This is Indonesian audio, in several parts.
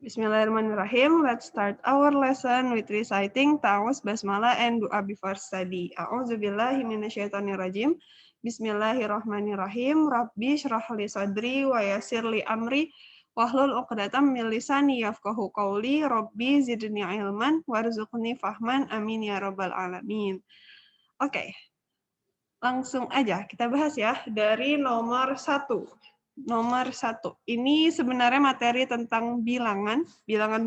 Bismillahirrahmanirrahim. Let's start our lesson with reciting ta'awuz, basmalah, and doa before study. A'udzubillahi minasyaitonirrajim. Bismillahirrahmanirrahim. Rabbi shrah li sadri wa yassir li amri wahlul 'uqdatam min lisani yafqahu qawli. Rabbi zidni ilman warzuqni fahman. Amin ya rabbal alamin. Oke. Langsung aja kita bahas ya dari nomor 1. Nomor 1. Ini sebenarnya materi tentang bilangan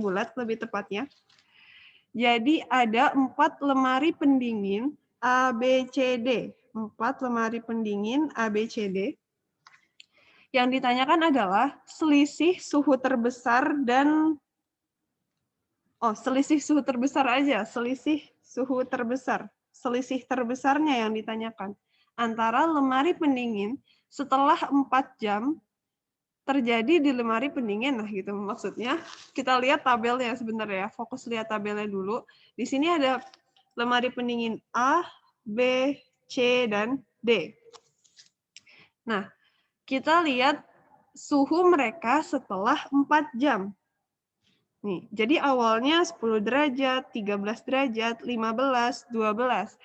bulat lebih tepatnya. Jadi ada 4 lemari pendingin A, B, C, D. 4 lemari pendingin A, B, C, D. Yang ditanyakan adalah selisih suhu terbesar dan selisih suhu terbesar aja, selisih suhu terbesar. Selisih terbesarnya yang ditanyakan antara lemari pendingin setelah 4 jam terjadi di lemari pendingin, nah gitu maksudnya. Kita lihat tabelnya sebenarnya, fokus lihat tabelnya dulu. Di sini ada lemari pendingin A, B, C, dan D. Nah, kita lihat suhu mereka setelah 4 jam. Nih, jadi awalnya 10 derajat, 13 derajat, 15, 12.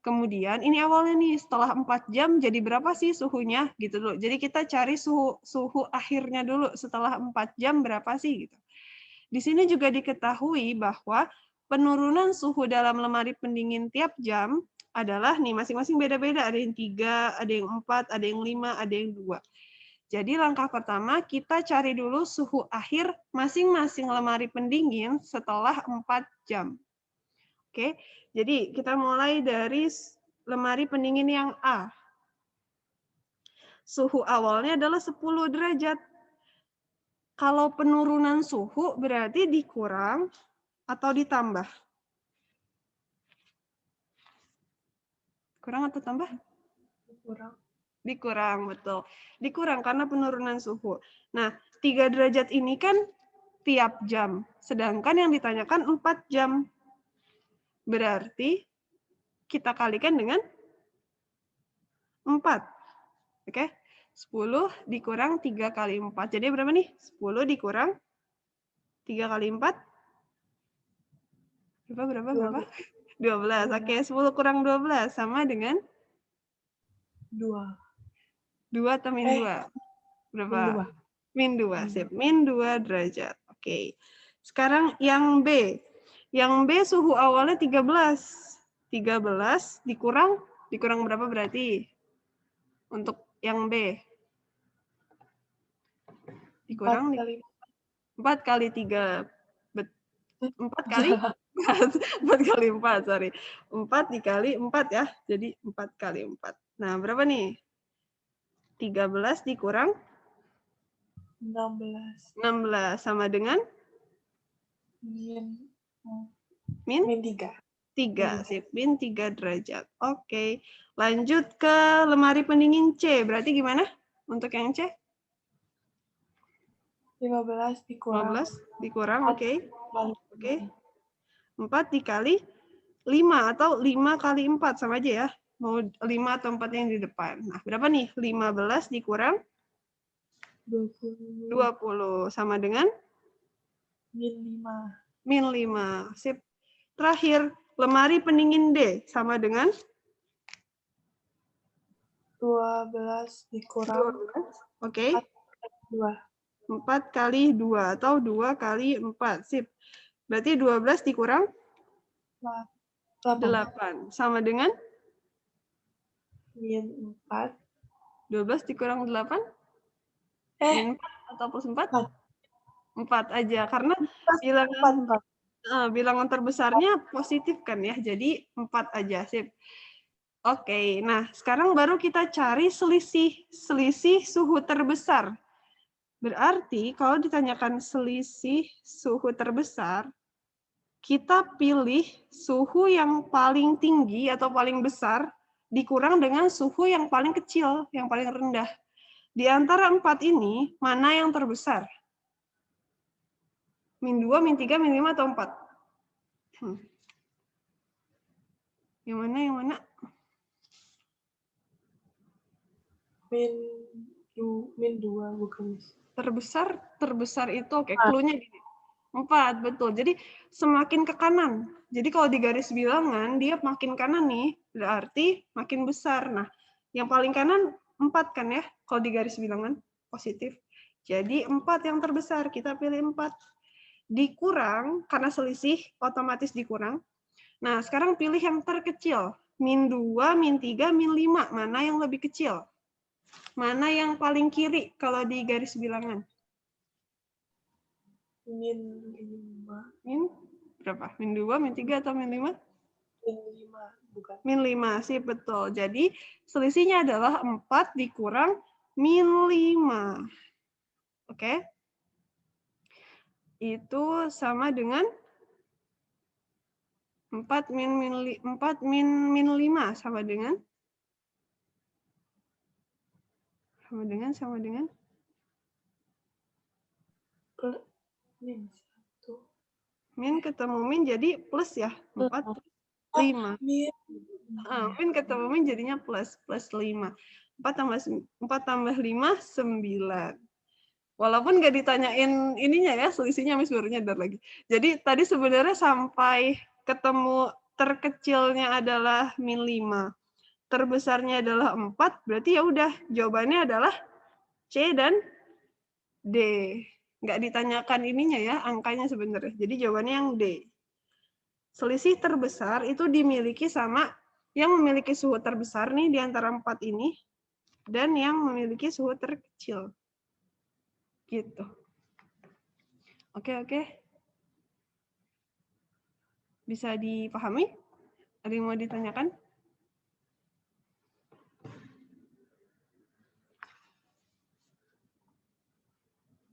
Kemudian ini awalnya nih setelah 4 jam jadi berapa sih suhunya gitu loh. Jadi kita cari suhu akhirnya dulu setelah 4 jam berapa sih gitu. Di sini juga diketahui bahwa penurunan suhu dalam lemari pendingin tiap jam adalah nih masing-masing beda-beda, ada yang 3, ada yang 4, ada yang 5, ada yang 2. Jadi langkah pertama kita cari dulu suhu akhir masing-masing lemari pendingin setelah 4 jam. Oke, jadi kita mulai dari lemari pendingin yang A. Suhu awalnya adalah 10 derajat. Kalau penurunan suhu berarti dikurang atau ditambah? Kurang atau tambah? Dikurang. Dikurang, betul. Dikurang karena penurunan suhu. Nah, 3 derajat ini kan tiap jam. Sedangkan yang ditanyakan 4 jam. Berarti kita kalikan dengan 4. Oke, 10 dikurang 3 kali 4. Jadi berapa nih? 10 dikurang 3 kali 4. Berapa? 12. Oke, 10 kurang 12 sama dengan 2. 2 atau min 2? Berapa? Min 2. Sip, min 2 derajat. Oke. Sekarang yang B. Yang B suhu awalnya 13. 13 dikurang berapa berarti? Untuk yang B. Dikurang 4 kali 3. 4 kali 4 kali 4, sorry. 4 dikali 4 ya. Jadi 4 kali 4. Nah, berapa nih? 13 dikurang 16. 16 sama dengan min 3. 3. Sip, min 3 derajat. Oke. Lanjut ke lemari pendingin C. Berarti gimana untuk yang C? 15 dikurang 15 dikurang, oke. Oke. 4 dikali 5 atau 5 kali 4 sama aja ya. Mau 5 atau 4 yang di depan. Nah, berapa nih? 15 dikurang 20 sama dengan min 5. min 5. Sip. Terakhir, lemari pendingin D sama dengan 12 dikurang 12. Oke. 2. 4 kali 2 atau 2 kali 4. Sip. Berarti 12 dikurang 8 sama dengan min 4. 12 dikurang 8? Min 4 atau plus 4? 4 aja karena bilangan terbesarnya positif kan ya. Jadi 4 aja. Sip. Oke, nah sekarang baru kita cari selisih suhu terbesar. Berarti kalau ditanyakan selisih suhu terbesar, kita pilih suhu yang paling tinggi atau paling besar dikurang dengan suhu yang paling kecil, yang paling rendah. Di antara 4 ini, mana yang terbesar? Min 2, min 3, min 5, atau 4? Yang mana? Min 2 bukan. Terbesar itu oke. Clue-nya gini. 4, betul. Jadi semakin ke kanan. Jadi kalau di garis bilangan, dia makin kanan nih, berarti makin besar. Nah, yang paling kanan 4 kan ya, kalau di garis bilangan positif. Jadi 4 yang terbesar, kita pilih 4. Dikurang, karena selisih, otomatis dikurang. Nah, sekarang pilih yang terkecil. Min 2, min 3, min 5. Mana yang lebih kecil? Mana yang paling kiri kalau di garis bilangan? Min 5. Min berapa? Min 2, min 3, atau min 5? Min 5, bukan. Min 5 sih, betul. Jadi selisihnya adalah 4 dikurang min 5. Oke? Itu sama dengan 4 min 5 sama dengan Min 1. min ketemu min jadi plus ya, 4 plus 5. Min ketemu min jadinya plus 5. 4 tambah 5, 9. Walaupun nggak ditanyain ininya ya, selisihnya Miss baru nyadar lagi. Jadi tadi sebenarnya sampai ketemu terkecilnya adalah min 5. Terbesarnya adalah 4, berarti ya udah jawabannya adalah C dan D. Nggak ditanyakan ininya ya, angkanya sebenarnya. Jadi jawabannya yang D. Selisih terbesar itu dimiliki sama yang memiliki suhu terbesar nih di antara 4 ini, dan yang memiliki suhu terkecil. Gitu. Oke. Bisa dipahami? Ada yang mau ditanyakan?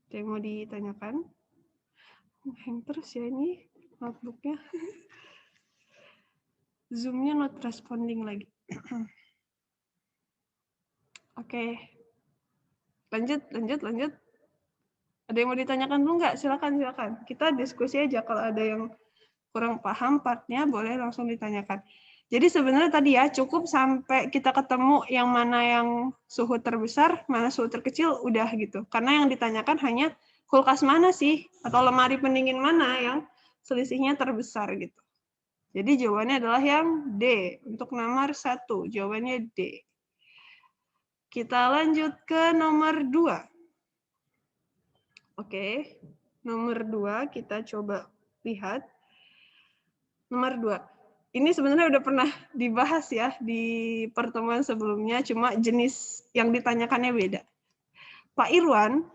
Ada yang mau ditanyakan? Hang terus ya ini notebooknya. Zoom-nya not responding lagi. Oke. Lanjut. Ada yang mau ditanyakan dulu nggak? Silakan. Kita diskusi aja. Kalau ada yang kurang paham partnya, boleh langsung ditanyakan. Jadi sebenarnya tadi ya, cukup sampai kita ketemu yang mana yang suhu terbesar, mana suhu terkecil, udah gitu. Karena yang ditanyakan hanya kulkas mana sih, atau lemari pendingin mana yang selisihnya terbesar gitu. Jadi jawabannya adalah yang D. Untuk nomor 1, jawabannya D. Kita lanjut ke nomor 2. Oke, nomor 2 kita coba lihat. Nomor 2. Ini sebenarnya udah pernah dibahas ya di pertemuan sebelumnya, cuma jenis yang ditanyakannya beda. Pak Irwan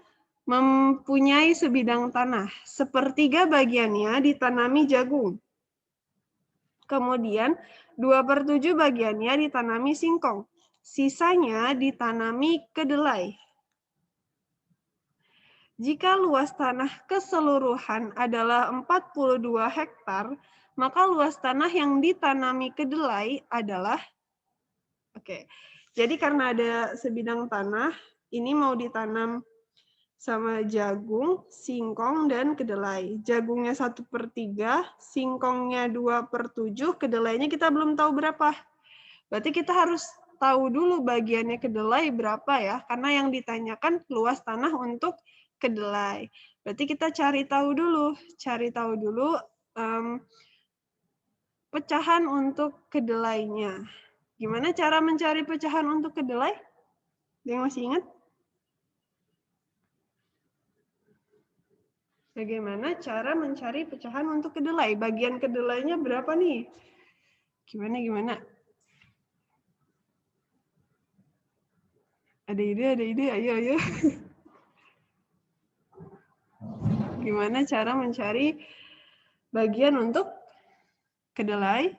mempunyai sebidang tanah. 1/3 bagiannya ditanami jagung. Kemudian 2/7 bagiannya ditanami singkong. Sisanya ditanami kedelai. Jika luas tanah keseluruhan adalah 42 hektar, maka luas tanah yang ditanami kedelai adalah, oke. Jadi karena ada sebidang tanah, ini mau ditanam sama jagung, singkong, dan kedelai. Jagungnya 1/3, singkongnya 2/7, kedelainya kita belum tahu berapa. Berarti kita harus tahu dulu bagiannya kedelai berapa ya, karena yang ditanyakan luas tanah untuk kedelai. Berarti kita cari tahu dulu pecahan untuk kedelainya. Gimana cara mencari pecahan untuk kedelai? Ada yang masih ingat? Bagaimana cara mencari pecahan untuk kedelai? Bagian kedelainya berapa nih? Gimana? Ada ide? Ayo. Gimana cara mencari bagian untuk kedelai?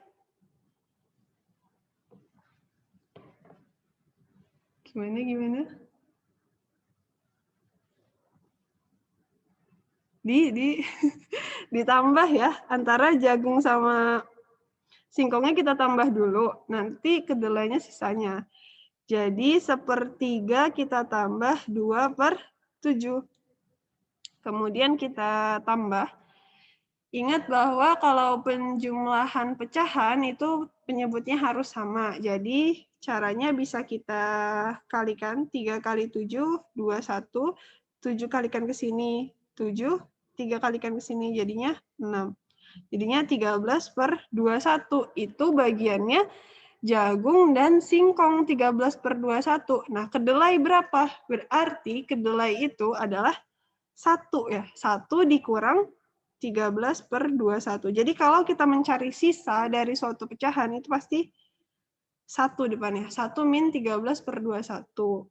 Gimana? Ditambah ya, antara jagung sama singkongnya kita tambah dulu, nanti kedelainya sisanya. Jadi 1/3 kita tambah 2/7. Kemudian kita tambah. Ingat bahwa kalau penjumlahan pecahan itu penyebutnya harus sama. Jadi caranya bisa kita kalikan 3 kali 7, 21. 7 kalikan ke sini 7, 3 kalikan ke sini, jadinya 6. Jadinya 13/21. Itu bagiannya jagung dan singkong 13/21. Nah, kedelai berapa? Berarti kedelai itu adalah 1 ya. 1 dikurang 13/21. Jadi kalau kita mencari sisa dari suatu pecahan itu pasti 1 depannya. 1 min 13/21.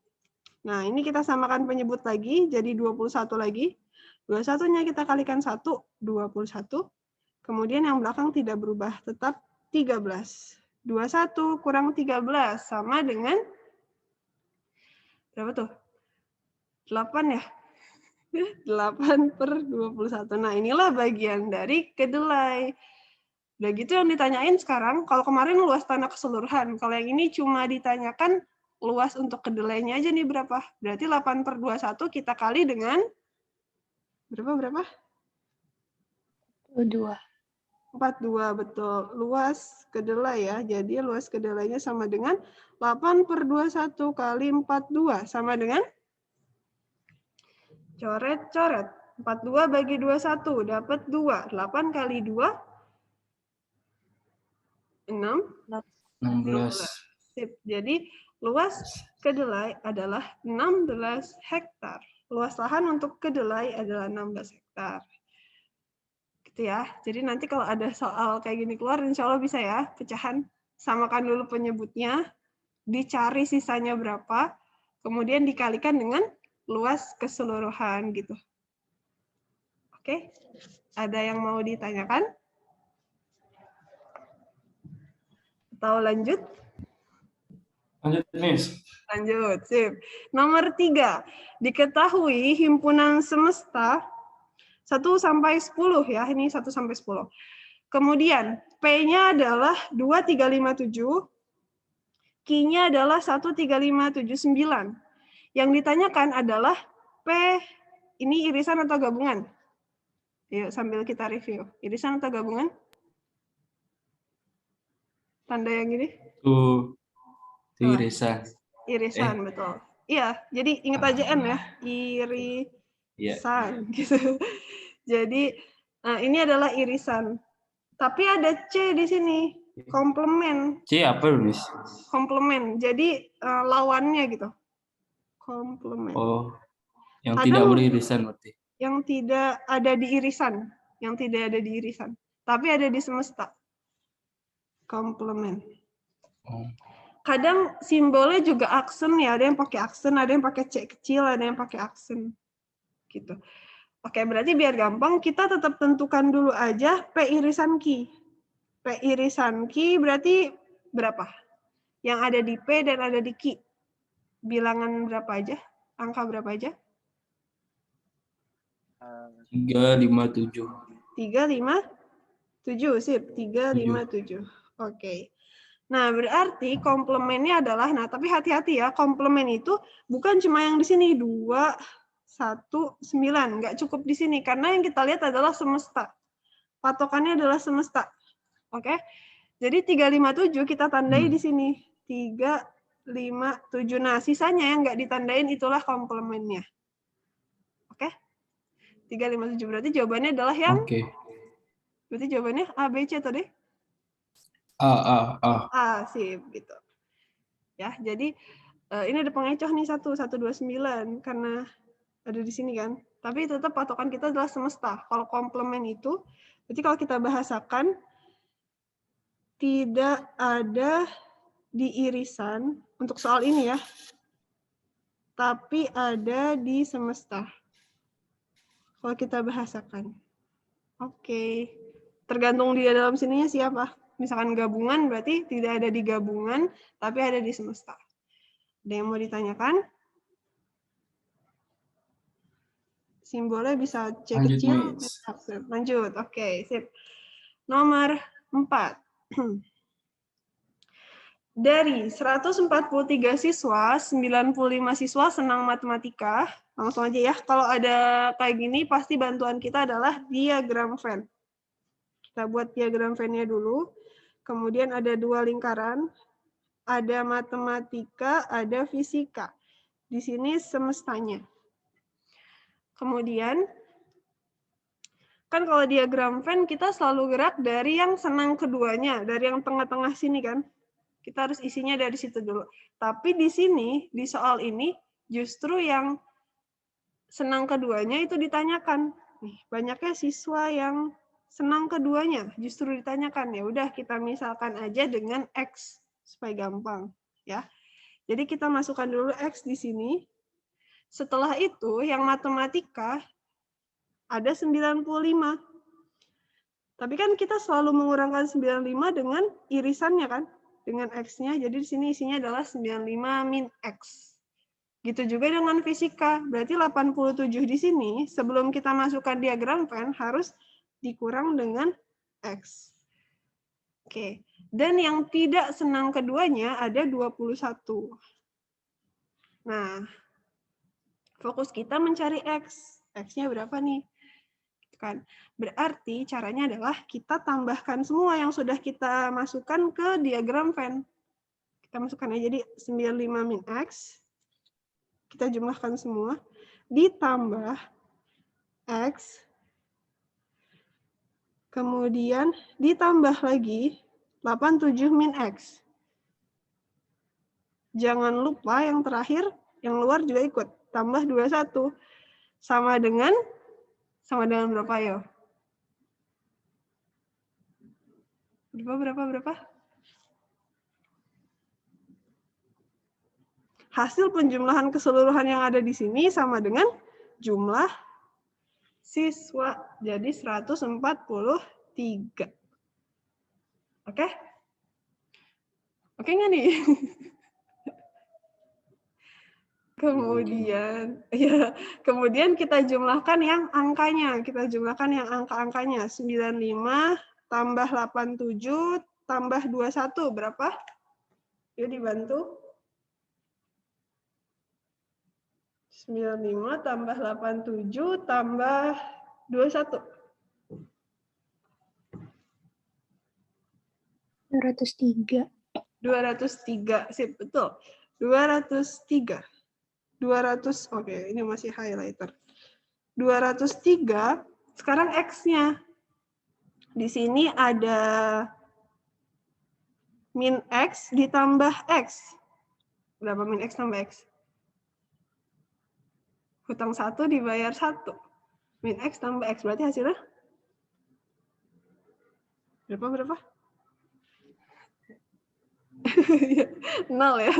Nah, ini kita samakan penyebut lagi, jadi 21 lagi. 21-nya kita kalikan 1, 21. Kemudian yang belakang tidak berubah, tetap 13. 21 kurang 13 sama dengan berapa tuh? 8 ya? 8/21. Nah, inilah bagian dari kedelai. Udah gitu yang ditanyain sekarang, kalau kemarin luas tanah keseluruhan, kalau yang ini cuma ditanyakan luas untuk kedelainya aja nih berapa? Berarti 8/21 kita kali dengan berapa? 2. 42, betul. Luas kedelai ya. Jadi luas kedelainya sama dengan 8/21 kali 42. Sama dengan? Coret-coret. 42 bagi 21, dapat 2. 8 kali 2, 6. 16. Sip. Jadi luas kedelai adalah 16 hektar. Luas lahan untuk kedelai adalah 16 hektar. Gitu ya. Jadi nanti kalau ada soal kayak gini keluar, insya Allah bisa ya, pecahan. Samakan dulu penyebutnya, dicari sisanya berapa, kemudian dikalikan dengan luas keseluruhan gitu. Oke? Ada yang mau ditanyakan? Atau lanjut? Lanjut, Miss. Lanjut, sip. Nomor 3. Diketahui himpunan semesta 1 sampai 10 ya, ini 1 sampai 10. Kemudian P-nya adalah 2357, Q-nya adalah 13579. Yang ditanyakan adalah P ini irisan atau gabungan? Yuk sambil kita review. Irisan atau gabungan? Tanda yang ini? Tuh irisan. Irisan, betul. Iya, jadi ingat aja N ya. Irisan gitu. Jadi ini adalah irisan. Tapi ada C di sini, komplement. C apa, Miss? Komplement. Jadi lawannya gitu. Komplement. Oh, yang Kadang tidak beririsan berarti. Yang tidak ada di irisan, yang tidak ada di irisan, tapi ada di semesta. Komplement. Oh. Kadang simbolnya juga aksen ya, ada yang pakai aksen, ada yang pakai C kecil, ada yang pakai aksen. Gitu. Oke, berarti biar gampang kita tetap tentukan dulu aja P irisan Q. P irisan Q berarti berapa? Yang ada di P dan ada di Q. Bilangan berapa aja? Angka berapa aja? 357. 357, sip. 357. Oke. Nah, berarti komplemennya adalah, nah tapi hati-hati ya, komplemen itu bukan cuma yang di sini, 2, 1, 9. Nggak cukup di sini, karena yang kita lihat adalah semesta. Patokannya adalah semesta. Oke? Jadi 357 kita tandai di sini. 357. Nah, sisanya yang nggak ditandain itulah komplemennya. Oke? 357 berarti jawabannya adalah yang? Oke. Berarti jawabannya A, B, C tadi? A. Sip, gitu. Ya, jadi ini ada pengecoh nih 129 karena ada di sini kan. Tapi tetap patokan kita adalah semesta. Kalau komplement itu, berarti kalau kita bahasakan tidak ada di irisan untuk soal ini ya, tapi ada di semesta. Kalau kita bahasakan. Oke. Tergantung dia dalam sininya siapa. Misalkan gabungan berarti tidak ada di gabungan, tapi ada di semesta. Ada yang mau ditanyakan? Simbolnya bisa C Lanjut, kecil. Miss. Lanjut, oke, sip. Nomor 4. Dari 143 siswa, 95 siswa senang matematika. Langsung aja ya, kalau ada kayak gini, pasti bantuan kita adalah diagram Venn. Kita buat diagram Venn-nya dulu. Kemudian ada 2 lingkaran, ada matematika, ada fisika. Di sini semestanya. Kemudian Kan kalau diagram Venn kita selalu gerak dari yang senang keduanya, dari yang tengah-tengah sini kan. Kita harus isinya dari situ dulu. Tapi di sini, di soal ini, justru yang senang keduanya itu ditanyakan. Nih, banyaknya siswa yang senang keduanya justru ditanyakan. Ya udah kita misalkan aja dengan X supaya gampang, ya. Jadi kita masukkan dulu X di sini. Setelah itu yang matematika ada 95. Tapi kan kita selalu mengurangkan 95 dengan irisannya kan? Dengan X-nya. Jadi di sini isinya adalah 95 min X. Gitu juga dengan fisika. Berarti 87 di sini, sebelum kita masukkan diagram Venn, harus dikurang dengan X. Oke. Dan yang tidak senang keduanya ada 21. Nah, fokus kita mencari X. X-nya berapa nih? Kan. Berarti caranya adalah kita tambahkan semua yang sudah kita masukkan ke diagram Venn. Kita masukkan aja jadi 95 min X. Kita jumlahkan semua. Ditambah X. Kemudian ditambah lagi 87 min X. Jangan lupa yang terakhir, yang luar juga ikut. Tambah 21. Sama dengan berapa ya? Berapa? Hasil penjumlahan keseluruhan yang ada di sini sama dengan jumlah siswa. Jadi 143. Oke? Oke nggak nih? Kemudian kita jumlahkan yang angkanya. Kita jumlahkan yang angka-angkanya. 95 tambah 87 tambah 21 berapa? Yuk dibantu. 95 tambah 87 tambah 21. 203. 203, sip, betul. 203. 200, oke, ini masih highlighter. 203, sekarang X-nya. Di sini ada min X ditambah X. Berapa min X tambah X? Hutang 1 dibayar 1. Min X tambah X, berarti hasilnya? Berapa? 0 ya.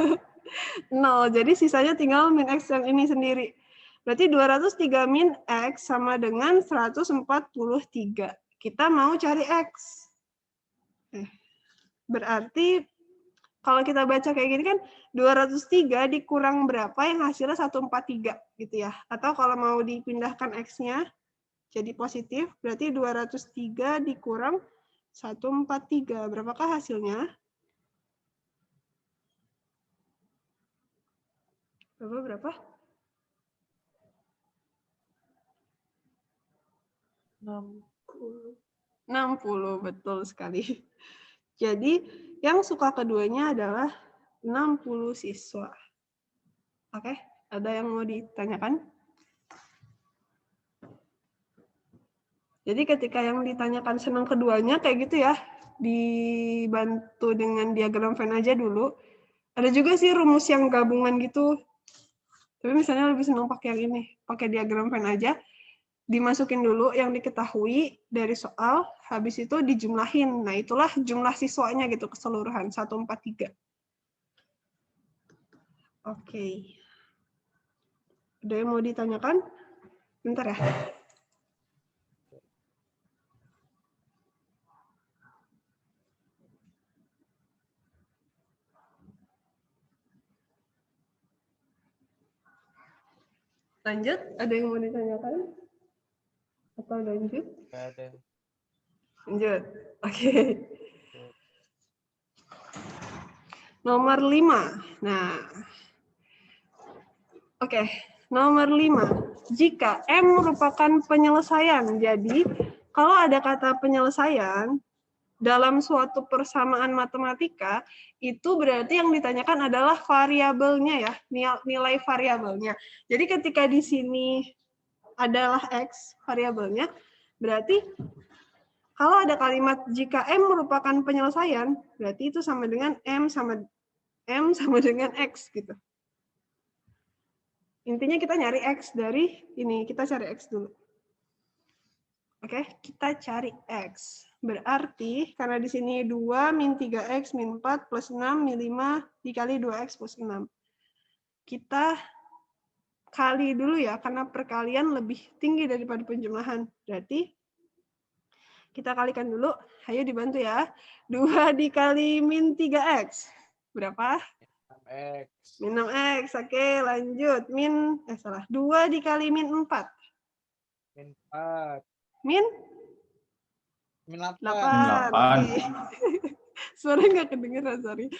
0, jadi sisanya tinggal min X yang ini sendiri. Berarti 203 min X sama dengan 143. Kita mau cari X. Berarti kalau kita baca kayak gini kan 203 dikurang berapa yang hasilnya 143 gitu ya. Atau kalau mau dipindahkan X-nya jadi positif, berarti 203 dikurang 143. Berapakah hasilnya? Berapa? 60, betul sekali. Jadi yang suka keduanya adalah 60 siswa. Oke, ada yang mau ditanyakan? Jadi ketika yang ditanyakan senang keduanya kayak gitu ya, dibantu dengan diagram Venn aja dulu. Ada juga sih rumus yang gabungan gitu. Tapi misalnya lebih senang pakai yang ini, pakai diagram Venn aja. Dimasukin dulu yang diketahui dari soal, habis itu dijumlahin. Nah, itulah jumlah siswanya gitu keseluruhan 143. Oke. Ada yang mau ditanyakan? Bentar ya. Lanjut, ada yang mau ditanyakan? Atau lanjut? Ada. Lanjut. Oke. Nomor 5. Nah. Oke, nomor 5. Jika M merupakan penyelesaian. Jadi, kalau ada kata penyelesaian dalam suatu persamaan matematika, itu berarti yang ditanyakan adalah variabelnya ya, nilai variabelnya. Jadi ketika di sini adalah X variabelnya, Berarti kalau ada kalimat jika M merupakan penyelesaian, berarti itu sama dengan M sama dengan X gitu. Intinya kita nyari X dari ini, kita cari X dulu. Oke, kita cari X. Berarti karena di sini 2 min 3X min 4 plus 6 min 5 dikali 2X plus 6. Kita kali dulu ya, karena perkalian lebih tinggi daripada penjumlahan. Berarti kita kalikan dulu. Ayo dibantu ya. 2 dikali min 3X. Berapa? 6X. Min 6X. Oke, lanjut. 2 dikali min 4. Min 4. Min? Min 8. 8. Oke. Suara nggak kedengeran, sorry.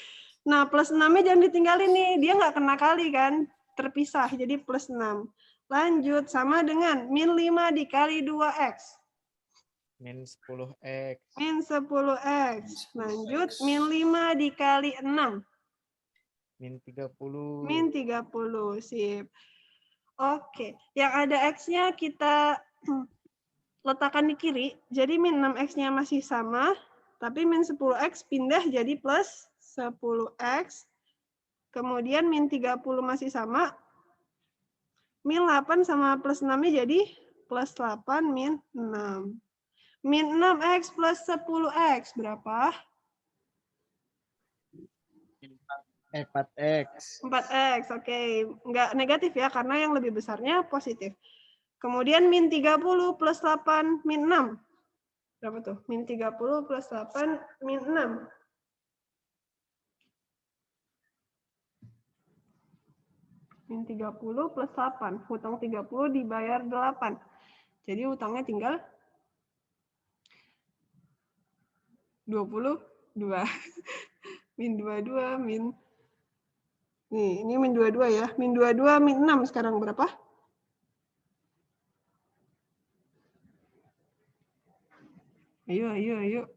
Nah, plus 6-nya jangan ditinggalin nih. Dia nggak kena kali kan. Terpisah, jadi plus 6. Lanjut, sama dengan min 5 dikali 2X. Min 10X. Min 10X. Lanjut, min 5 dikali 6. Min 30. Min 30, sip. Oke, yang ada X-nya kita letakkan di kiri. Jadi min 6X-nya masih sama, tapi min 10X pindah jadi plus 10X. Kemudian min 30 masih sama. Min 8 sama plus 6-nya jadi plus 8 min 6. Min 6X plus 10X berapa? 4X. 4X, oke. Nggak negatif ya, karena yang lebih besarnya positif. Kemudian min 30 plus 8 min 6. Berapa tuh? Min 30 plus 8 min 6. Min 30 plus 8. Hutang 30 dibayar 8. Jadi hutangnya tinggal 22. Min 22, min... Nih, ini min 22 ya. Min 22, min 6 sekarang berapa? Ayo.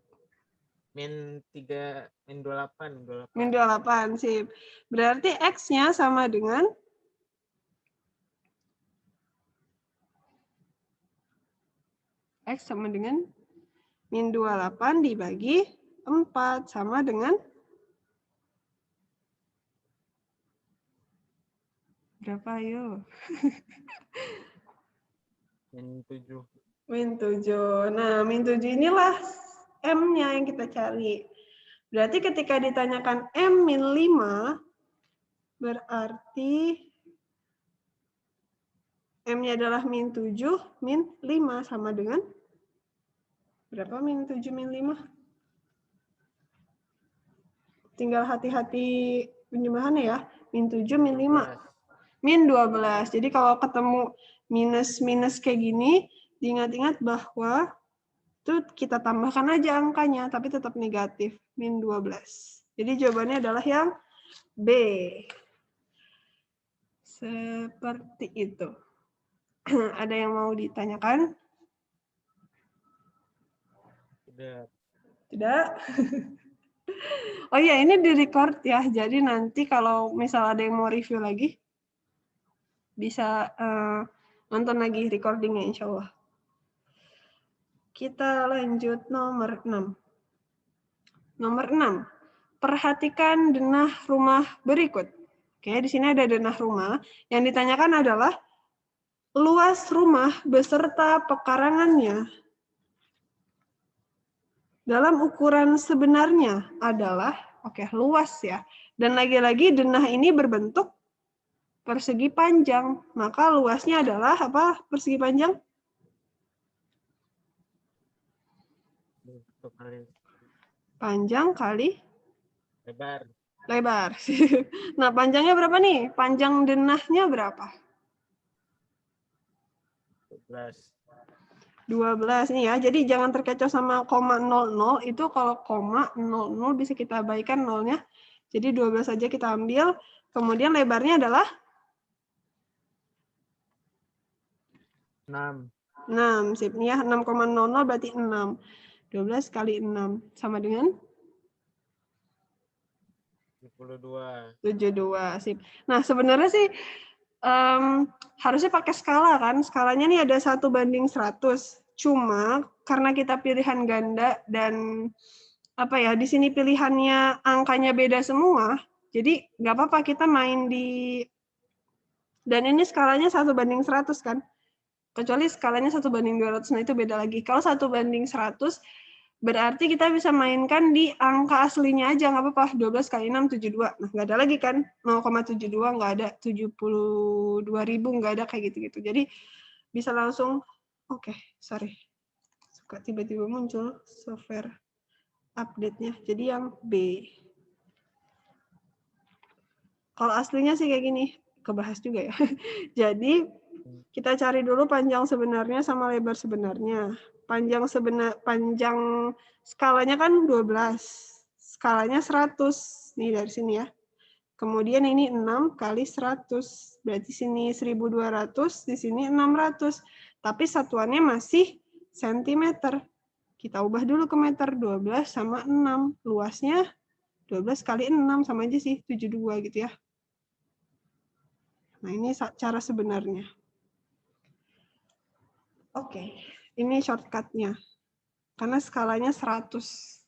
Min 3, min 28. Min 28, sip. Berarti X-nya sama dengan X sama dengan min 28 dibagi 4 sama dengan berapa, ayo? Min 7. Min 7. Nah, min 7 inilah M-nya yang kita cari. Berarti ketika ditanyakan M min 5, berarti M-nya adalah min 7, min 5 sama dengan berapa min 7 min 5? Tinggal hati-hati penjumlahannya ya. Min 7 min 5. Min 12. Jadi kalau ketemu minus-minus kayak gini, diingat-ingat bahwa itu kita tambahkan aja angkanya, tapi tetap negatif. Min 12. Jadi jawabannya adalah yang B. Seperti itu. Ada yang mau ditanyakan? Tidak? Oh iya, ini di-record ya. Jadi nanti kalau misal ada yang mau review lagi, bisa nonton lagi recordingnya insya Allah. Kita lanjut nomor 6. Nomor 6. Perhatikan denah rumah berikut. Oke, di sini ada denah rumah. Yang ditanyakan adalah luas rumah beserta pekarangannya dalam ukuran sebenarnya adalah, oke, luas ya. Dan lagi-lagi denah ini berbentuk persegi panjang. Maka luasnya adalah apa? Persegi panjang? Panjang kali lebar. Nah, panjangnya berapa nih? Panjang denahnya berapa? 12 nih ya. Jadi jangan terkecoh sama koma 00. Itu kalau koma 00 bisa kita abaikan nolnya. Jadi 12 saja kita ambil. Kemudian lebarnya adalah 6. Sip. Nih ya, 6,00 berarti 6. 12 kali 6 sama dengan 72. Sip. Nah, sebenarnya sih harusnya pakai skala kan. Skalanya nih ada 1:100. Cuma karena kita pilihan ganda dan apa ya, di sini pilihannya angkanya beda semua, jadi nggak apa-apa kita main di, dan ini skalanya 1:100 kan, kecuali skalanya 1:200, nah itu beda lagi. Kalau 1:100 berarti kita bisa mainkan di angka aslinya aja, nggak apa-apa, 12 kali 6, 72. Nah, nggak ada lagi kan, 0,72 nggak ada, 72.000 nggak ada, kayak gitu-gitu. Jadi bisa langsung, oke, sorry. Suka tiba-tiba muncul software update-nya. Jadi yang B. Kalau aslinya sih kayak gini, kebahas juga ya. Jadi kita cari dulu panjang sebenarnya sama lebar sebenarnya. Panjang skalanya kan 12. Skalanya 100. Nih dari sini ya. Kemudian ini 6 kali 100. Berarti sini 1200, di sini 600. Tapi satuannya masih sentimeter. Kita ubah dulu ke meter, 12 sama 6. Luasnya 12 kali 6, sama aja sih, 72 gitu ya. Nah, ini cara sebenarnya. Oke, ini shortcut-nya. Karena skalanya 100.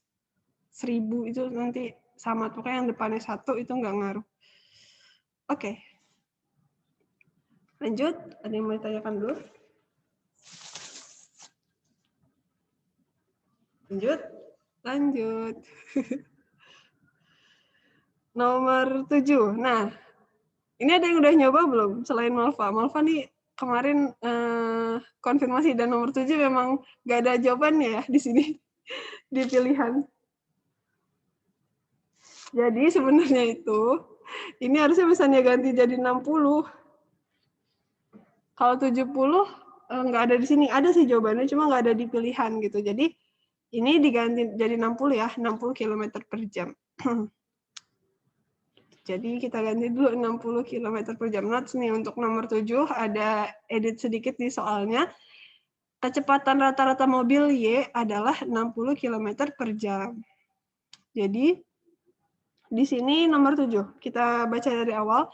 1000 itu nanti sama, pokoknya yang depannya 1 itu nggak ngaruh. Oke. Lanjut, ada yang mau ditanyakan dulu? Lanjut. Nomor 7. Nah, ini ada yang udah nyoba belum? Selain Malva. Malva nih kemarin konfirmasi, dan nomor 7 memang nggak ada jawabannya ya di sini, di pilihan. Jadi sebenarnya itu, ini harusnya misalnya ganti jadi 60. Kalau 70 nggak ada di sini. Ada sih jawabannya, cuma nggak ada di pilihan gitu. Jadi ini diganti jadi 60 ya, 60 km per jam. Jadi kita ganti dulu 60 km per jam. Notes nih untuk nomor 7, ada edit sedikit di soalnya. Kecepatan rata-rata mobil Y adalah 60 km per jam. Jadi di sini nomor 7, kita baca dari awal.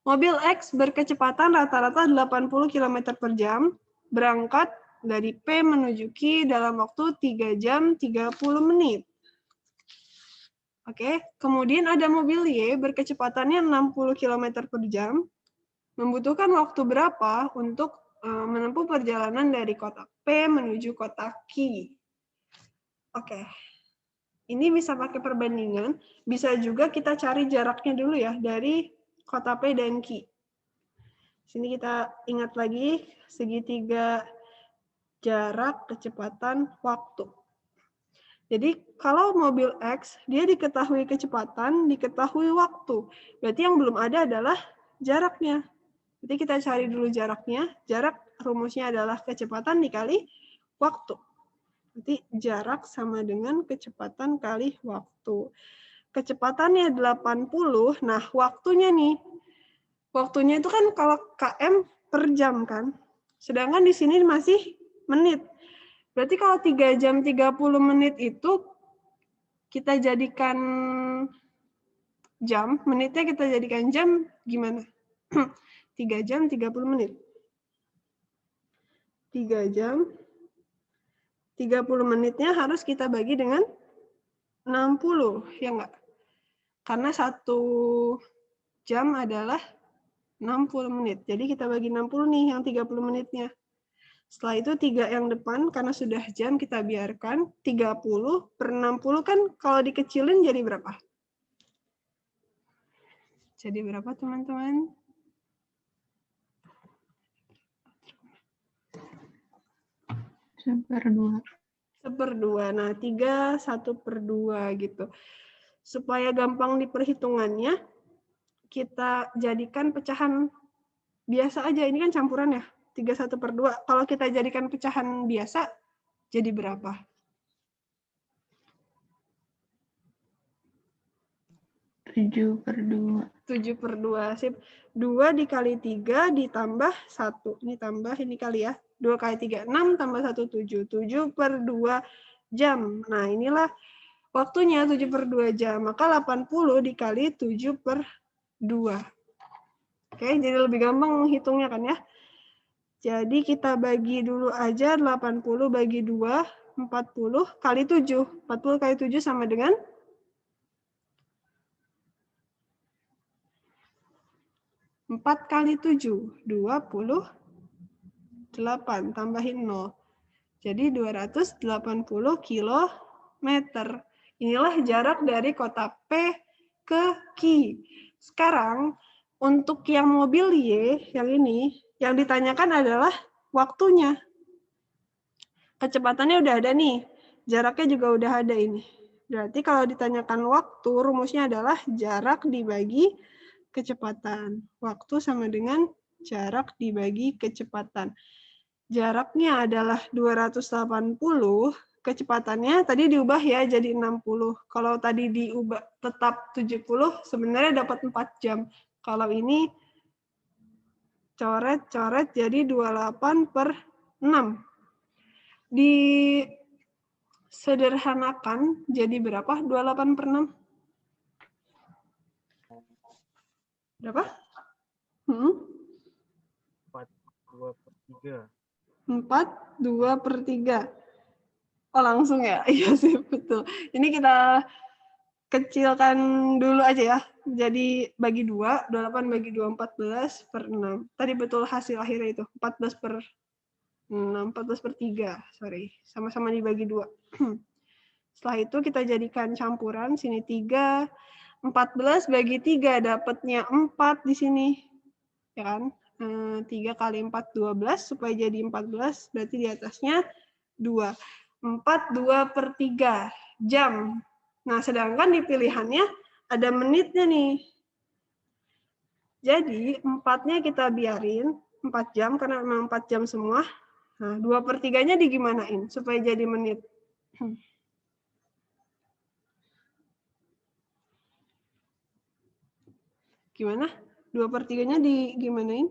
Mobil X berkecepatan rata-rata 80 km per jam, berangkat dari P menuju Q dalam waktu 3 jam 30 menit. Oke, kemudian ada mobil Y berkecepatannya 60 km per jam, membutuhkan waktu berapa untuk menempuh perjalanan dari kotak P menuju kotak Q. Oke, ini bisa pakai perbandingan, bisa juga kita cari jaraknya dulu ya, dari kota P dan Q. Sini kita ingat lagi, segitiga jarak, kecepatan, waktu. Jadi kalau mobil X, dia diketahui kecepatan, diketahui waktu. Berarti yang belum ada adalah jaraknya. Jadi kita cari dulu jaraknya. Jarak rumusnya adalah kecepatan dikali waktu. Berarti jarak sama dengan kecepatan kali waktu. Kecepatannya 80, nah waktunya nih. Waktunya itu kan kalau km per jam kan. Sedangkan di sini masih menit. Berarti kalau 3 jam 30 menit itu kita jadikan jam, menitnya kita jadikan jam, gimana? 3 jam 30 menit. 3 jam 30 menitnya harus kita bagi dengan 60, ya enggak? Karena 1 jam adalah 60 menit. Jadi kita bagi 60 nih yang 30 menitnya. Setelah itu 3 yang depan, karena sudah jam kita biarkan, 30 per 60 kan kalau dikecilin jadi berapa? Jadi berapa teman-teman? Seperdua. Seperdua. Nah, 3, 1/2 gitu. Supaya gampang diperhitungannya, kita jadikan pecahan biasa aja. Ini kan campuran ya. 3, 1/2. Kalau kita jadikan pecahan biasa, jadi berapa? 7/2. 7/2. Sip. 2 dikali 3 ditambah 1. Ini tambah, ini kali ya. 2 kali 3, 6 tambah 1, 7. 7/2 jam. Nah, inilah waktunya 7/2 jam. Maka 80 dikali 7/2. Oke, jadi lebih gampang menghitungnya kan ya. Jadi kita bagi dulu aja 80 bagi 2, 40 kali 7. 40 kali 7 sama dengan 4 kali 7, 28, tambahin 0. Jadi 280 kilometer. Inilah jarak dari kota P ke Q. Sekarang, untuk yang mobil Y, yang ini, yang ditanyakan adalah waktunya. Kecepatannya udah ada nih, jaraknya juga udah ada ini. Berarti kalau ditanyakan waktu, rumusnya adalah jarak dibagi kecepatan. Waktu sama dengan jarak dibagi kecepatan. Jaraknya adalah 280, kecepatannya tadi diubah ya jadi 60. Kalau tadi diubah tetap 70, sebenarnya dapat 4 jam. Kalau ini coret-coret jadi 28/6. Disederhanakan jadi berapa? 28/6. Berapa? 4/2/3. 4/2/3. Oh, langsung ya? Iya sih, betul. Ini kita kecilkan dulu aja ya. Jadi bagi 2, 28 bagi 2, 14/6. Tadi betul hasil akhirnya itu, 14/6, 14/3, sorry. Sama-sama dibagi 2. Setelah itu kita jadikan campuran, sini 3, 14 bagi 3, dapatnya 4 di sini. Ya kan? 3 kali 4, 12, supaya jadi 14, berarti di atasnya 2. 4/2/3 jam. Nah, sedangkan di pilihannya ada menitnya nih. Jadi, 4-nya kita biarin, 4 jam, karena memang 4 jam semua. Nah, 2/3-nya digimanain supaya jadi menit? Gimana? 2/3-nya digimanain?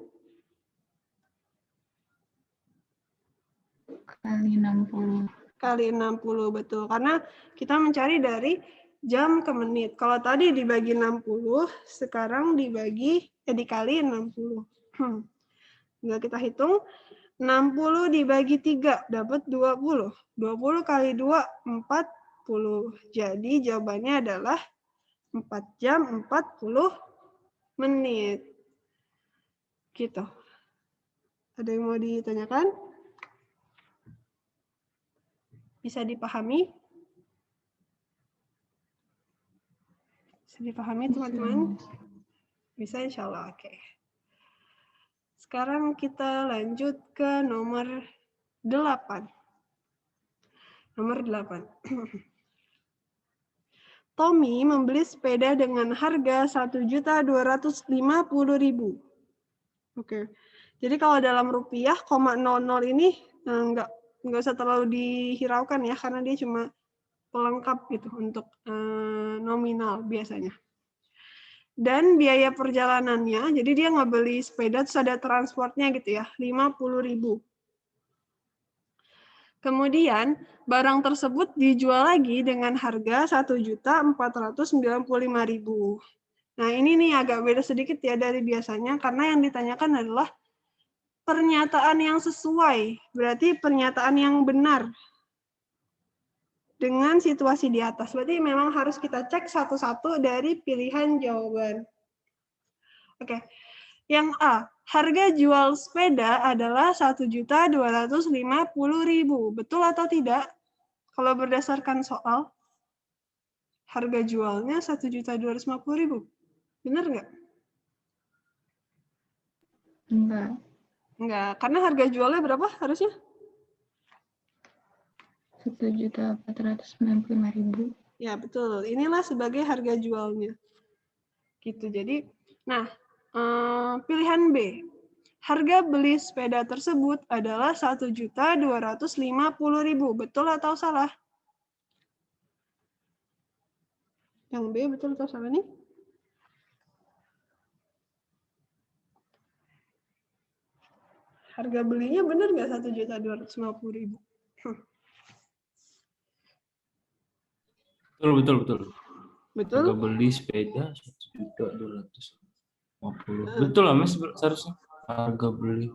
Kali 60. Kali 60, betul. Karena kita mencari dari jam ke menit. Kalau tadi dibagi 60, sekarang dikali 60. Tinggal kita hitung, 60 dibagi 3, dapat 20. 20 kali 2, 40. Jadi jawabannya adalah 4 jam 40 menit. Gitu. Ada yang mau ditanyakan? Bisa dipahami? Bisa dipahami teman-teman? Bisa insya Allah, oke. Sekarang kita lanjut ke nomor 8. Nomor 8. Tommy membeli sepeda dengan harga 1.250.000. Oke. Jadi kalau dalam rupiah, 0,00 ini nggak usah terlalu dihiraukan ya, karena dia cuma pelengkap gitu untuk nominal biasanya. Dan biaya perjalanannya, jadi dia nggak beli sepeda, terus ada transportnya gitu ya, 50.000. Kemudian, barang tersebut dijual lagi dengan harga 1.495.000. Nah, ini nih agak beda sedikit ya dari biasanya, karena yang ditanyakan adalah pernyataan yang sesuai, berarti pernyataan yang benar dengan situasi di atas. Berarti memang harus kita cek satu-satu dari pilihan jawaban. Oke, yang A, harga jual sepeda adalah 1.250.000. Betul atau tidak? Kalau berdasarkan soal, harga jualnya 1.250.000. Benar nggak? Enggak. Enggak, karena harga jualnya berapa harusnya? 1.495.000. Ya, betul. Inilah sebagai harga jualnya. Gitu. Jadi, nah, pilihan B. Harga beli sepeda tersebut adalah 1.250.000. Betul atau salah? Yang B betul atau salah nih? Harga belinya benar nggak 1.250.000? Betul. Betul? Harga beli sepeda 1.250.000. Betul lah Mas, seharusnya harga beli.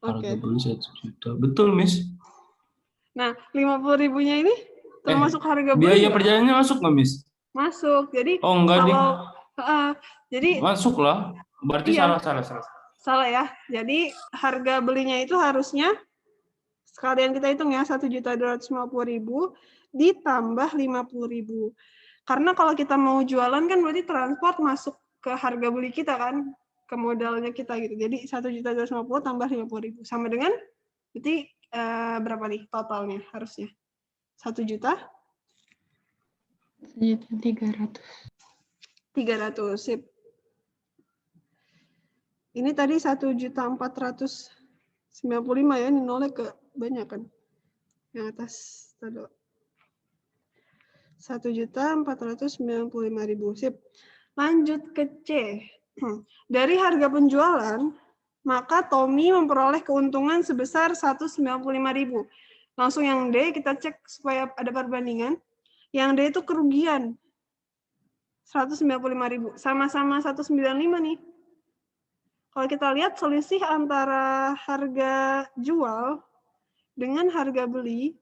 Harga beli 1 juta. Betul, Miss. Nah, 50.000-nya ini termasuk harga beli Biaya nggak? perjalanannya masuk nggak, Miss? Masuk. Jadi Oh, enggak, Ding. jadi Masuk lah. Berarti iya. salah. Ya. Jadi harga belinya itu harusnya sekalian kita hitung ya 1.250.000 ditambah 50.000. Karena kalau kita mau jualan kan berarti transport masuk ke harga beli kita kan, ke modalnya kita gitu. Jadi 1.250.000 tambah 50.000 sama dengan berarti berapa nih totalnya harusnya? 1 juta? 1.300.000. 300, sip. Ini tadi 1.495 ya, ini nolnya ke banyak kan? Yang atas, tadi. 1.495.000, sip. Lanjut ke C. Dari harga penjualan, maka Tommy memperoleh keuntungan sebesar 195.000. Langsung yang D kita cek supaya ada perbandingan. Yang D itu kerugian 195.000, sama-sama 195 nih. Kalau kita lihat selisih antara harga jual dengan harga beli,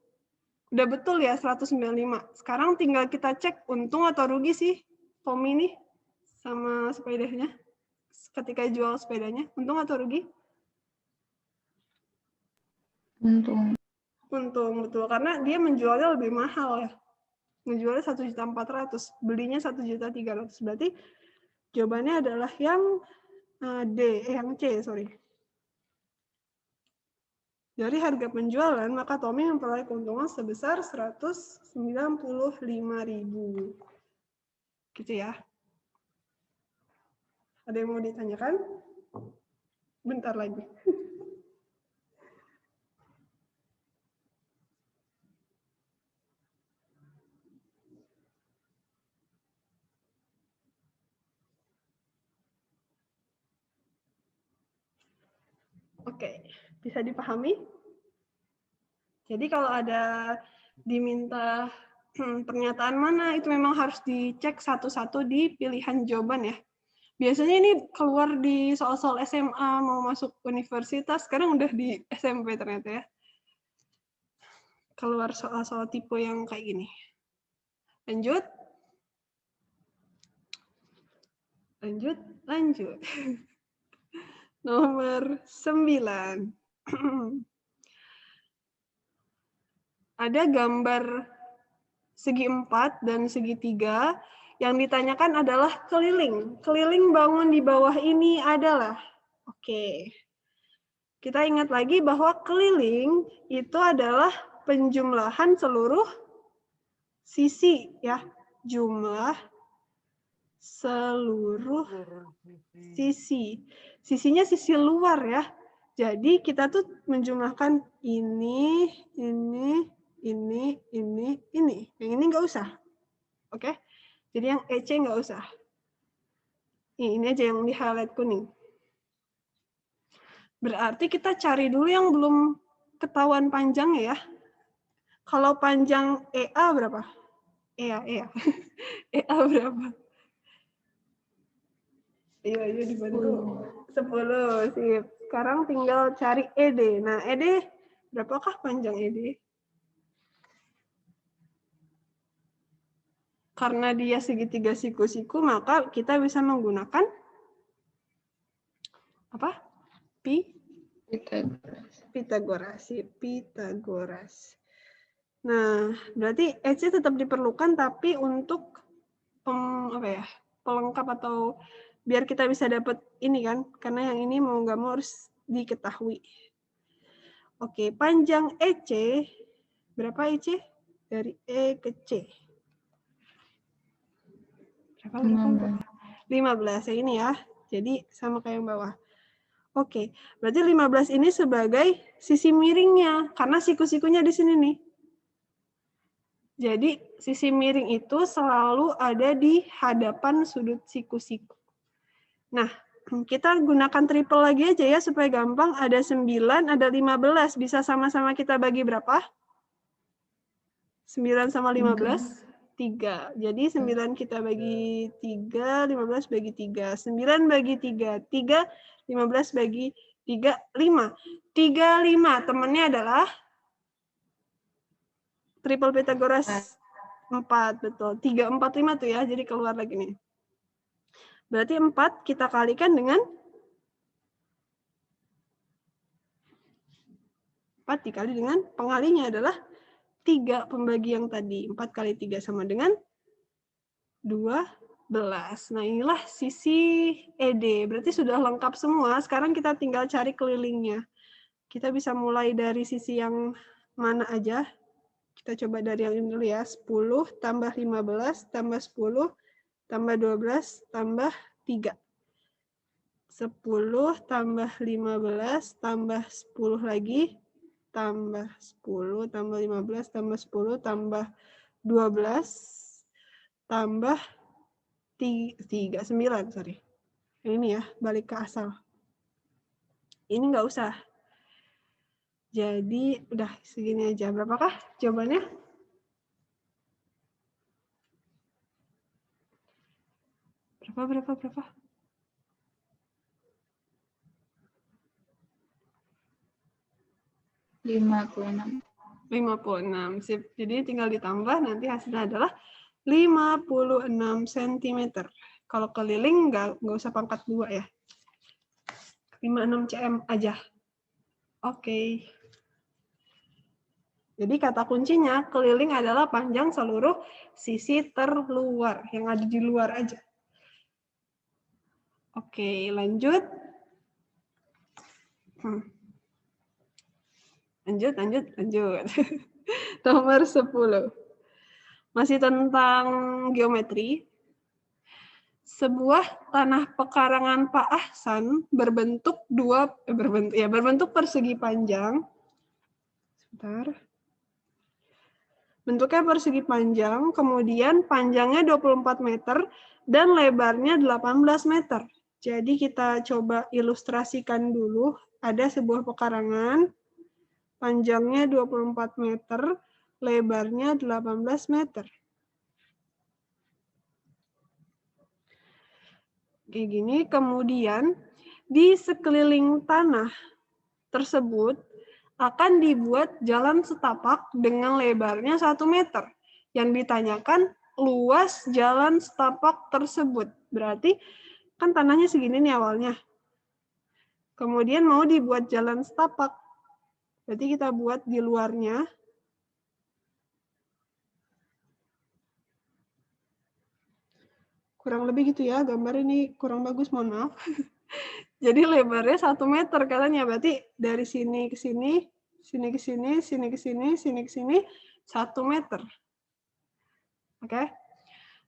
udah betul ya 195. Sekarang tinggal kita cek untung atau rugi sih Tommy nih sama sepedanya. Ketika jual sepedanya, untung atau rugi? Untung. Untung, betul. Karena dia menjualnya lebih mahal ya. Menjualnya 1.400.000, belinya 1.300.000. Berarti jawabannya adalah yang D, yang C, sorry. Dari harga penjualan, maka Tommy memperoleh keuntungan sebesar 195.000. Gitu ya. Ada yang mau ditanyakan? Bentar lagi. Oke, bisa dipahami? Jadi kalau ada diminta pernyataan mana, itu memang harus dicek satu-satu di pilihan jawaban ya. Biasanya ini keluar di soal-soal SMA, mau masuk universitas, sekarang udah di SMP ternyata ya. Keluar soal-soal tipe yang kayak gini. Lanjut. Lanjut. Nomor 9. Ada gambar segi 4 dan segi 3. Yang ditanyakan adalah keliling. Keliling bangun di bawah ini adalah. Oke. Kita ingat lagi bahwa keliling itu adalah penjumlahan seluruh sisi ya. Jumlah seluruh sisi. Sisinya sisi luar ya. Jadi kita tuh menjumlahkan ini. Yang ini nggak usah. Oke? Jadi yang EC nggak usah. Ini aja yang di highlight kuning. Berarti kita cari dulu yang belum ketahuan panjangnya ya. Kalau panjang EA berapa? EA. EA berapa? Iya dibantu. 10, sip. Sekarang tinggal cari ED. Nah, ED berapakah panjang ED? Karena dia segitiga siku-siku, maka kita bisa menggunakan apa? Pitagoras. Nah, berarti EC tetap diperlukan, tapi untuk pelengkap atau biar kita bisa dapat ini kan, karena yang ini mau nggak mau harus diketahui. Oke, panjang EC, berapa EC? Dari E ke C. Berapa? 15, ya ini ya. Jadi sama kayak yang bawah. Oke, berarti 15 ini sebagai sisi miringnya, karena siku-sikunya di sini nih. Jadi sisi miring itu selalu ada di hadapan sudut siku-siku. Nah, kita gunakan triple lagi aja ya supaya gampang. Ada 9, ada 15. Bisa sama-sama kita bagi berapa? 9 sama 15? 3. Jadi 9 kita bagi 3, 15 bagi 3. 9 bagi 3, 3, 15 bagi 35. 35 temannya adalah triple Pythagoras 4, betul. 3, 4, 5 tuh ya, jadi keluar lagi nih. Berarti 4 kita kalikan dengan 4 dikali dengan pengalinya adalah 3 pembagi yang tadi. 4 kali 3 sama dengan 12. Nah, inilah sisi ED. Berarti sudah lengkap semua. Sekarang kita tinggal cari kelilingnya. Kita bisa mulai dari sisi yang mana aja. Kita coba dari yang ini dulu ya. 10 tambah 15 tambah 10 tambah 12 tambah 3. 10 tambah 15 tambah 10 lagi tambah 10 tambah 15 tambah 10 tambah 12 tambah 9, sorry. Ini ya, balik ke asal. Ini nggak usah. Jadi udah segini aja. Berapakah jawabannya? Berapa? 56. 56. Sip. Jadi tinggal ditambah, nanti hasilnya adalah 56 cm. Kalau keliling nggak usah pangkat 2 ya. 56 cm aja. Oke. Jadi kata kuncinya, keliling adalah panjang seluruh sisi terluar, yang ada di luar aja. Oke, lanjut. Lanjut. Nomor 10. Masih tentang geometri. Sebuah tanah pekarangan Pak Ahsan berbentuk persegi panjang. Sebentar. Bentuknya persegi panjang, kemudian panjangnya 24 meter dan lebarnya 18 meter. Jadi kita coba ilustrasikan dulu. Ada sebuah pekarangan, panjangnya 24 meter, lebarnya 18 meter. Kayak gini, kemudian di sekeliling tanah tersebut akan dibuat jalan setapak dengan lebarnya 1 meter. Yang ditanyakan luas jalan setapak tersebut. Berarti kan tanahnya segini nih awalnya. Kemudian mau dibuat jalan setapak. Berarti kita buat di luarnya. Kurang lebih gitu ya, gambar ini kurang bagus, mohon maaf. Jadi lebarnya 1 meter katanya, berarti dari sini ke sini, sini ke sini, sini ke sini, sini ke sini, 1 meter. Oke.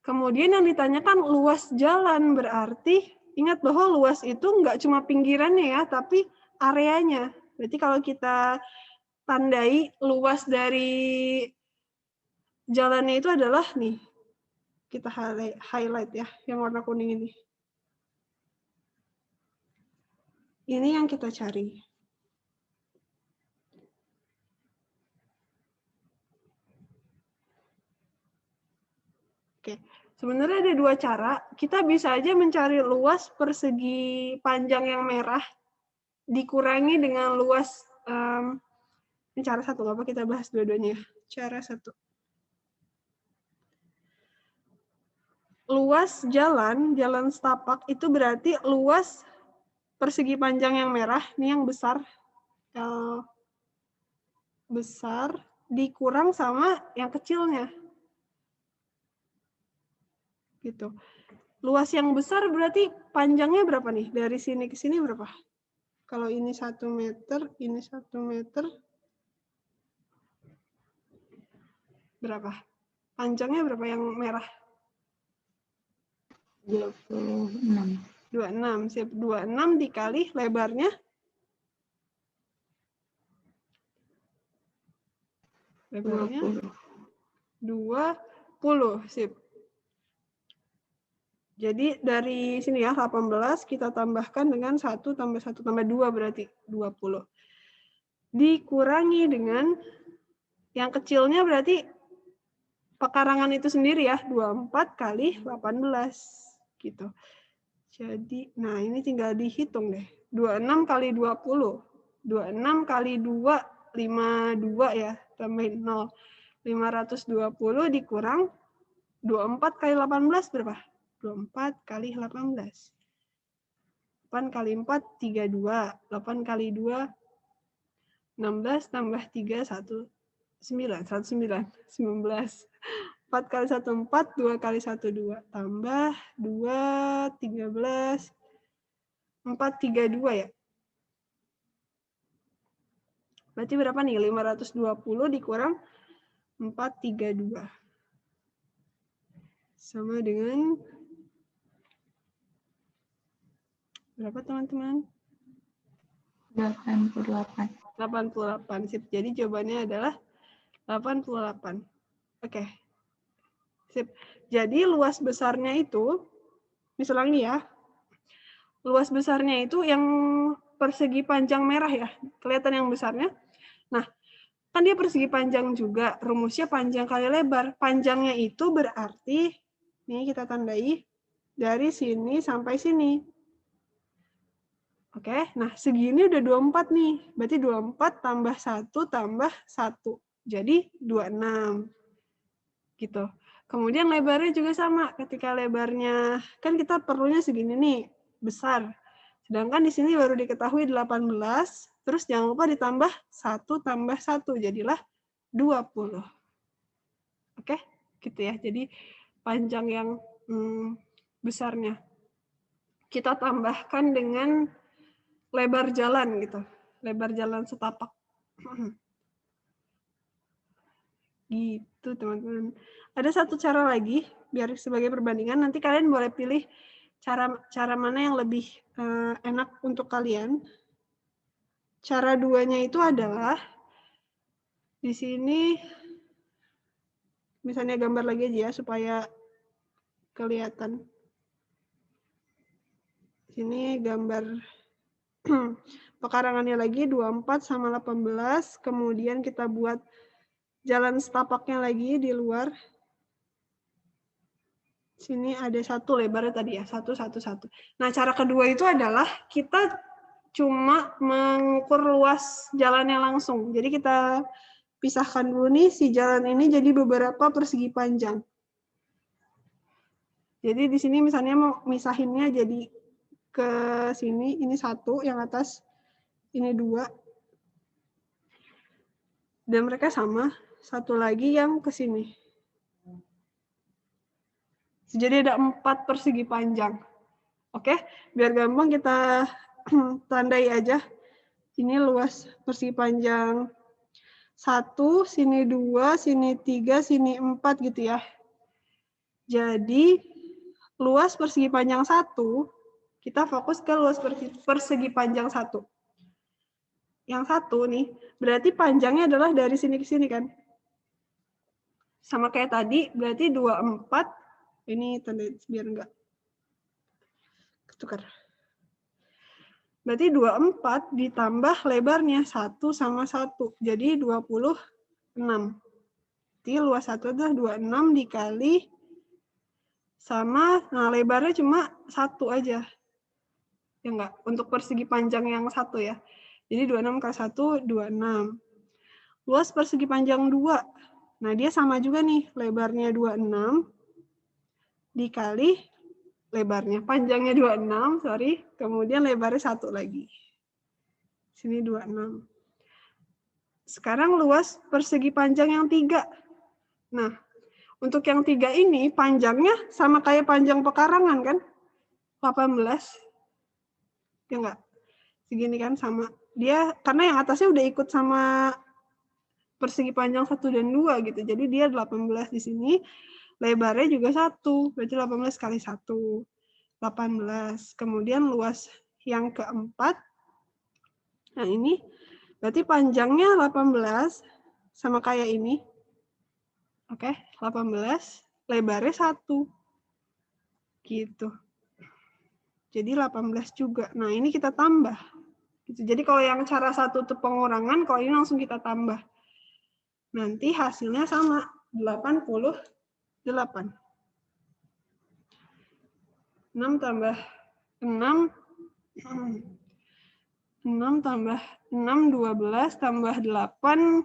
Kemudian yang ditanyakan luas jalan, berarti ingat bahwa luas itu nggak cuma pinggirannya ya, tapi areanya. Berarti kalau kita tandai luas dari jalannya itu adalah nih, kita highlight ya, yang warna kuning ini. Ini yang kita cari. Oke, sebenarnya ada 2 cara. Kita bisa aja mencari luas persegi panjang yang merah dikurangi dengan luas ini cara satu, apa kita bahas dua-duanya. Cara satu. Luas jalan setapak itu berarti luas persegi panjang yang merah, ini yang besar, besar dikurang sama yang kecilnya. Gitu. Luas yang besar berarti panjangnya berapa nih? Dari sini ke sini berapa? Kalau ini 1 meter, ini 1 meter. Berapa? Panjangnya berapa yang merah? 26. 26. Siap. 26 dikali lebarnya? Lebarnya 20. Sip. Jadi dari sini ya, 18 kita tambahkan dengan 1 tambah 1 tambah 2 berarti 20. Dikurangi dengan yang kecilnya berarti pekarangan itu sendiri ya, 24 kali 18 gitu. Jadi, nah ini tinggal dihitung deh. 26 kali 20. 26 kali 2, 52 ya. Tambahin 0. 520 dikurang 24 kali 18 berapa? 24 kali 18. 8 kali 4, 32. 8 kali 2, 16 tambah 3, 1, 9. 109. 19. 4 kali 1, 4. 2 kali 1, 2. Tambah 2, 13. 4, 3, 2 ya? Berarti berapa nih? 520 dikurang 4, 3, 2. Sama dengan berapa teman-teman? 88. 88. Sip. Jadi jawabannya adalah 88. Oke. Sip. Jadi luas besarnya itu, misalnya nih ya, luas besarnya itu yang persegi panjang merah ya. Kelihatan yang besarnya. Nah, kan dia persegi panjang juga. Rumusnya panjang kali lebar. Panjangnya itu berarti, nih kita tandai, dari sini sampai sini. Oke, nah segini udah 24 nih. Berarti 24 tambah 1 tambah 1. Jadi 26. Gitu. Kemudian lebarnya juga sama. Ketika lebarnya, kan kita perlunya segini nih, besar. Sedangkan di sini baru diketahui 18, terus jangan lupa ditambah 1 tambah 1, jadilah 20. Oke, gitu ya. Jadi panjang yang besarnya. Kita tambahkan dengan lebar jalan gitu. Lebar jalan setapak. Gitu, teman-teman. Ada satu cara lagi, biar sebagai perbandingan, nanti kalian boleh pilih cara mana yang lebih enak untuk kalian. Cara duanya itu adalah, di sini, misalnya gambar lagi aja ya, supaya kelihatan. Sini gambar pekarangannya lagi, 24 sama 18, kemudian kita buat jalan setapaknya lagi di luar. Sini ada 1 lebarnya tadi ya, 1, 1, 1. Nah, cara kedua itu adalah kita cuma mengukur luas jalannya langsung. Jadi kita pisahkan dulu nih si jalan ini jadi beberapa persegi panjang. Jadi di sini misalnya mau misahinnya jadi ke sini, ini 1 yang atas, ini 2. Dan mereka sama, 1 lagi yang ke sini. Jadi ada 4 persegi panjang. Oke, biar gampang kita tandai aja. Ini luas persegi panjang 1, sini 2, sini 3, sini 4 gitu ya. Jadi luas persegi panjang 1, kita fokus ke luas persegi panjang 1. Yang 1 nih, berarti panjangnya adalah dari sini ke sini kan? Sama kayak tadi, berarti 24. Ini tanda biar enggak ketukar. Berarti 24 ditambah lebarnya 1 sama 1. Jadi 26. Jadi luas 1 adalah 26 dikali sama, nah lebarnya cuma 1 aja. Ya enggak? Untuk persegi panjang yang 1 ya. Jadi 26 kali 1, 26. Luas persegi panjang 2. Nah dia sama juga nih, lebarnya 26 dikali lebarnya, panjangnya 26, sorry, kemudian lebarnya 1 lagi. Sini 26. Sekarang luas persegi panjang yang 3. Nah, untuk yang 3 ini panjangnya sama kayak panjang pekarangan kan? 18. Ya enggak? Segini kan sama. Dia karena yang atasnya udah ikut sama persegi panjang 1 dan 2 gitu. Jadi dia 18 di sini. Lebarnya juga 1, berarti 18 kali 1, 18. Kemudian luas yang keempat, nah ini, berarti panjangnya 18, sama kayak ini. Oke, 18, lebarnya 1. Gitu. Jadi 18 juga. Nah ini kita tambah. Gitu. Jadi kalau yang cara 1 itu pengurangan, kalau ini langsung kita tambah. Nanti hasilnya sama, 88. 6 tambah 6 tambah 6, 12 tambah 8,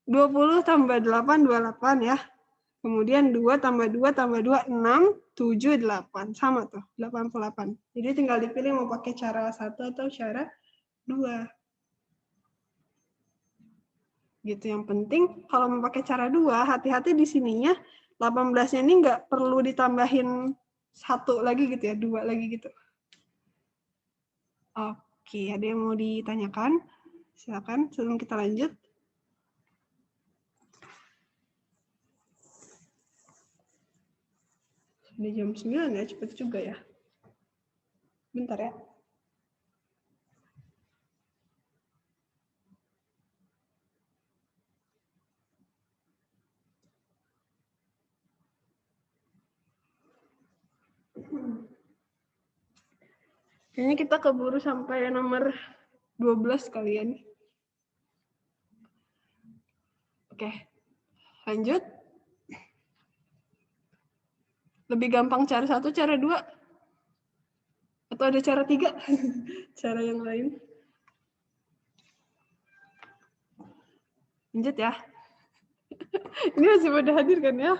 20 tambah 8, 28 ya. Kemudian 2 tambah 2 tambah 2, 6, 7, 8. Sama tuh, 88. Jadi tinggal dipilih mau pakai cara 1 atau cara 2. Gitu. Yang penting kalau mau pakai cara 2, hati-hati di sininya 18-nya ini nggak perlu ditambahin 1 lagi gitu ya, 2 lagi gitu. Oke, ada yang mau ditanyakan? Silakan sebelum kita lanjut. Sudah jam 9 ya, cepet juga ya. Bentar ya. Kayaknya kita keburu sampai nomor 12 kalian. Oke, lanjut. Lebih gampang cara 1, cara 2? Atau ada cara 3? Cara yang lain. Lanjut ya. Ini masih pada hadir kan ya?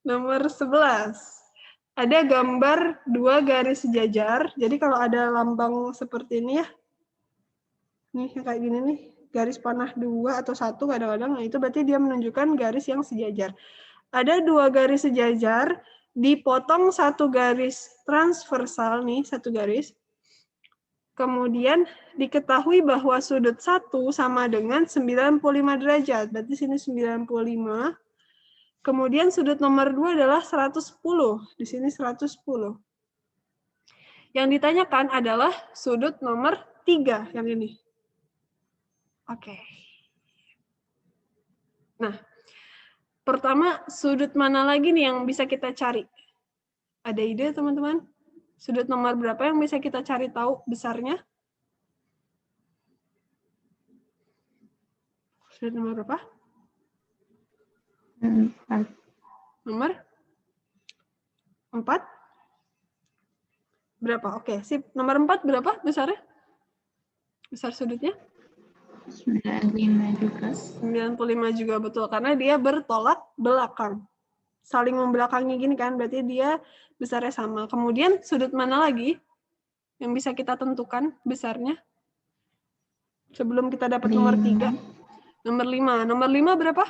Nomor 11. Ada gambar 2 garis sejajar. Jadi kalau ada lambang seperti ini ya. Nih kayak gini nih. Garis panah 2 atau 1 kadang-kadang. Nah itu berarti dia menunjukkan garis yang sejajar. Ada 2 garis sejajar. Dipotong 1 garis transversal nih. 1 garis. Kemudian diketahui bahwa sudut 1 sama dengan 95 derajat. Berarti sini 95. Kemudian sudut nomor 2 adalah 110. Di sini 110. Yang ditanyakan adalah sudut nomor 3 yang ini. Oke. Nah, pertama sudut mana lagi nih yang bisa kita cari? Ada ide teman-teman? Sudut nomor berapa yang bisa kita cari tahu besarnya? Sudut nomor berapa? 4. Nomor 4? Berapa? Oke, sip. Nomor 4 berapa besarnya? Besar sudutnya? 95 juga. 95 juga betul, karena dia bertolak belakang. Saling membelakangi gini kan, berarti dia besarnya sama. Kemudian sudut mana lagi yang bisa kita tentukan besarnya? Sebelum kita dapat nomor 3. Nomor 5. Nomor 5 berapa?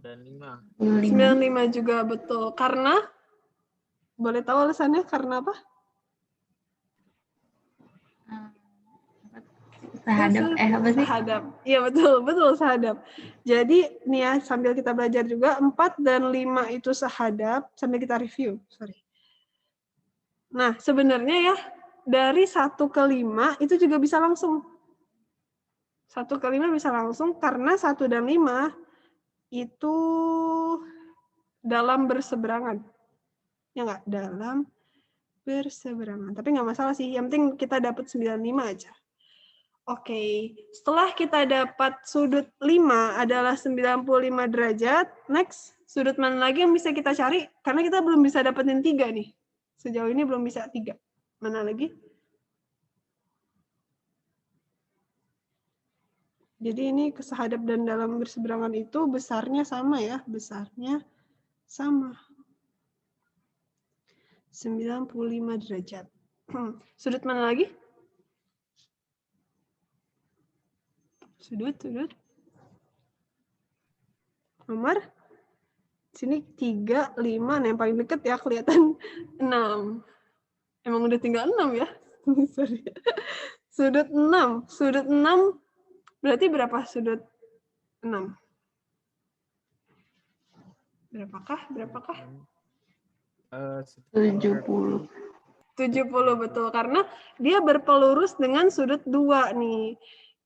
Dan 5. 95 juga betul. Karena, boleh tahu alasannya karena apa? Sehadap, apa sih? Sehadap. Iya betul sehadap. Jadi nih ya, sambil kita belajar juga, 4 dan 5 itu sehadap, sambil kita review, sorry. Nah, sebenarnya ya, dari 1 ke 5 itu juga bisa langsung. 1 ke 5 bisa langsung, karena 1 dan 5 itu dalam berseberangan. Ya nggak? Dalam berseberangan. Tapi nggak masalah sih, yang penting kita dapat 95 aja. Oke, setelah kita dapat sudut 5 adalah 95 derajat, next, sudut mana lagi yang bisa kita cari? Karena kita belum bisa dapetin 3 nih. Sejauh ini belum bisa 3. Mana lagi? Jadi ini sehadap dan dalam berseberangan itu besarnya sama ya, besarnya sama. 95 derajat. Sudut mana lagi? Sudut. Nomor sini 3, 5, nah yang paling dekat ya kelihatan 6. Emang udah tinggal 6 ya? Sorry. Sudut 6. Sudut 6 berarti berapa sudut 6? Berapakah? 70. 70 betul, karena dia berpelurus dengan sudut 2 nih.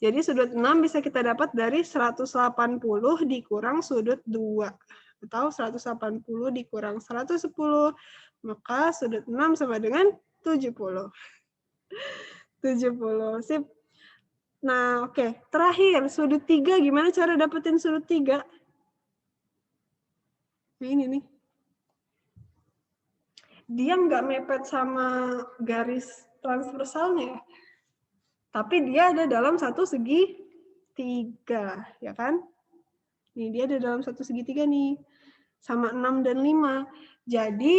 Jadi sudut 6 bisa kita dapat dari 180 dikurang sudut 2. Atau 180 dikurang 110, maka sudut 6 sama dengan 70. 70, sip. Nah, oke. Terakhir, sudut 3. Gimana cara dapetin sudut 3? Nah, ini nih. dia nggak mepet sama garis transversalnya, tapi dia ada dalam satu segitiga, ya kan? Nih, dia ada dalam satu segitiga nih, sama 6 dan 5. Jadi,